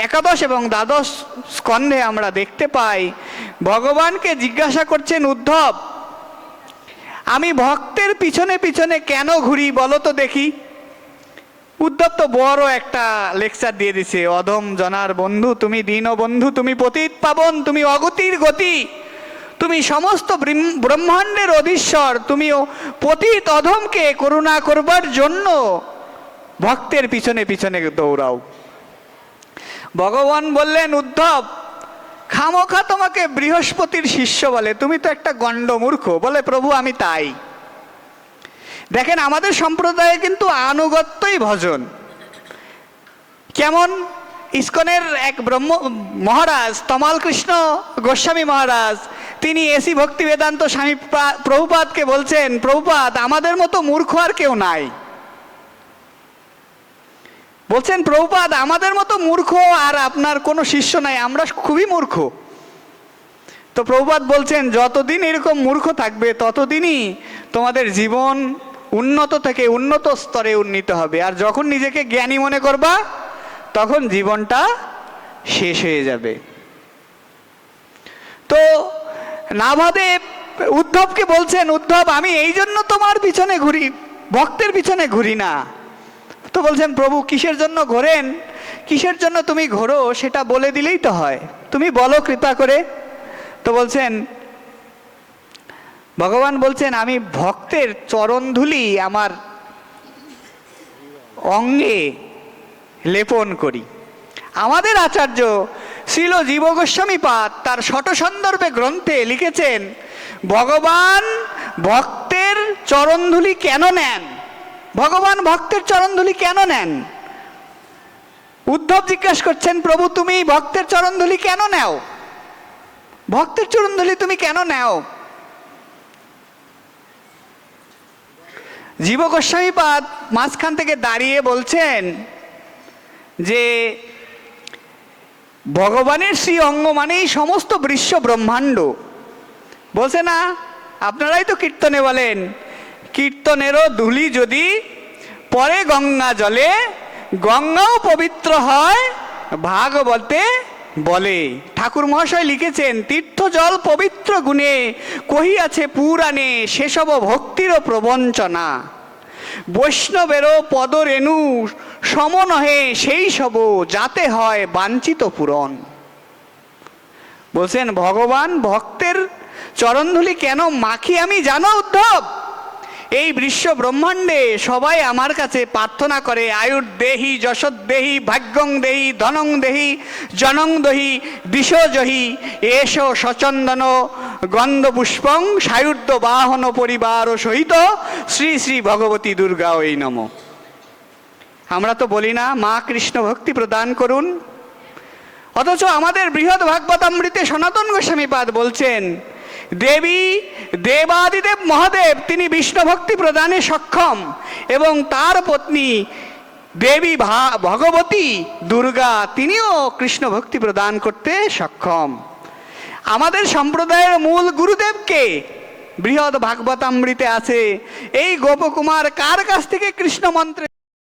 A: 11 এবং 12 স্কন্ধে আমরা দেখতে পাই ভগবানকে জিজ্ঞাসা করছেন উদ্ধব, আমি ভক্তের পিছনে পিছনে কেন ঘুরি বলো তো দেখি। উদ্ধব তো বড় একটা লেকচার দিয়ে দিছে, অধম জনার বন্ধু তুমি, দীনবন্ধু তুমি, পতিত পাবন তুমি, অগতির গতি তুমি, সমস্ত ব্রহ্মাণ্ডের অধীশ্বর তুমি, পতিত অধমকে করুণা করবার জন্য ভক্তের পিছনে পিছনে দৌড়াও। ভগবান বললেন উদ্ধব, খামোখা তোমাকে বৃহস্পতির শিষ্য বলে, তুমি তো একটা গণ্ডমূর্খ। বলে প্রভু আমি তাই। দেখেন আমাদের সম্প্রদায়ে কিন্তু আনুগত্যই ভজন। কেমন? ইস্কনের এক মহারাজ তমাল কৃষ্ণ গোস্বামী মহারাজ, তিনি এসি ভক্তি বেদান্ত স্বামী প্রভুপাদকে বলছেন, প্রভুপাদ আমাদের মতো মূর্খ আর কেউ নাই। বলছেন প্রভুপাদ আমাদের মতো মূর্খ আর আপনার কোনো শিষ্য নাই, আমরা খুবই মূর্খ। তো প্রভুপাদ বলছেন যতদিন এরকম মূর্খ থাকবে ততদিনই তোমাদের জীবন উন্নত থেকে উন্নত স্তরে উন্নীত হবে, আর যখন নিজেকে জ্ঞানী মনে করবা তখন জীবনটা শেষ হয়ে যাবে। তো নাভাদেব উদ্ধবকে বলছেন, উদ্ধব আমি এই জন্য তোমার পিছনে ঘুরি, ভক্তের পিছনে ঘুরি না। তো বলছেন প্রভু কিসের জন্য ঘোরেন, কিসের জন্য তুমি ঘোরো সেটা বলে দিলেই তো হয়, তুমি বলো কৃপা করে। তো বলছেন, ভগবান বলছেন আমি ভক্তের চরণধুলি আমার অঙ্গে লেপন করি। আমাদের আচার্য শ্রীল জীব গোস্বামীপাদ তার শট সন্দর্ভে গ্রন্থে লিখেছেন, ভগবান ভক্তের চরণধুলি কেন নেন, ভগবান ভক্তের চরণধুলি কেন নেন। উদ্ধব জিজ্ঞাসা করছেন, প্রভু তুমি ভক্তের চরণধুলি কেন নেও, ভক্তের চরণধুলি তুমি কেন নেও। জীব গোস্বামীপাদ মাঝখান থেকে দাঁড়িয়ে বলছেন যে ভগবানের শ্রী অঙ্গ মানেই সমস্ত বিশ্ব ব্রহ্মাণ্ড। বলছে না, আপনারাই তো কীর্তনে বলেন, কীর্তনেরও ধুলি যদি পরে গঙ্গা জলে গঙ্গাও পবিত্র হয় ভাগবতে বলে। ঠাকুর মহাশয় লিখেছেন, তীর্থ জল পবিত্র গুণে কহিয়াছে পুরাণে সেসব ভক্তিরও প্রবঞ্চনা, বৈষ্ণবেরও পদরেণু সম নহে সেই সব যাতে হয় বাঞ্ছিত পূরণ। বলছেন ভগবান ভক্তের চরণধুলি কেন মাখি আমি জানো উদ্ধব, এই বিশ্ব ব্রহ্মাণ্ডে সবাই আমার কাছে প্রার্থনা করে, আয়ুর দেহি যশোদ দেহি ভাগ্যং দেহি ধনং দেহি জনং দহি দিশো জহি এসো সচন্দন গন্ধ পুষ্পং সায়ুর্ধ বাহন পরিবার ও সহিত শ্রী শ্রী ভগবতী দুর্গা ওই নম। আমরা তো বলি না মা কৃষ্ণ ভক্তি প্রদান করুন, অথচ আমাদের বৃহৎ ভাগবতামৃতে সনাতন গোস্বামীপাদ বলছেন, দেবী দেবাদিদেব মহাদেব তিনি বিষ্ণু ভক্তি প্রদানে সক্ষম এবং তার পত্নী দেবী ভগবতী দুর্গা তিনিও কৃষ্ণ ভক্তি প্রদান করতে সক্ষম। আমাদের সম্প্রদায়ের মূল গুরুদেবকে বৃহৎ ভাগবতামৃতে আছে, এই গোপকুমার কার কাছ থেকে কৃষ্ণ মন্ত্রে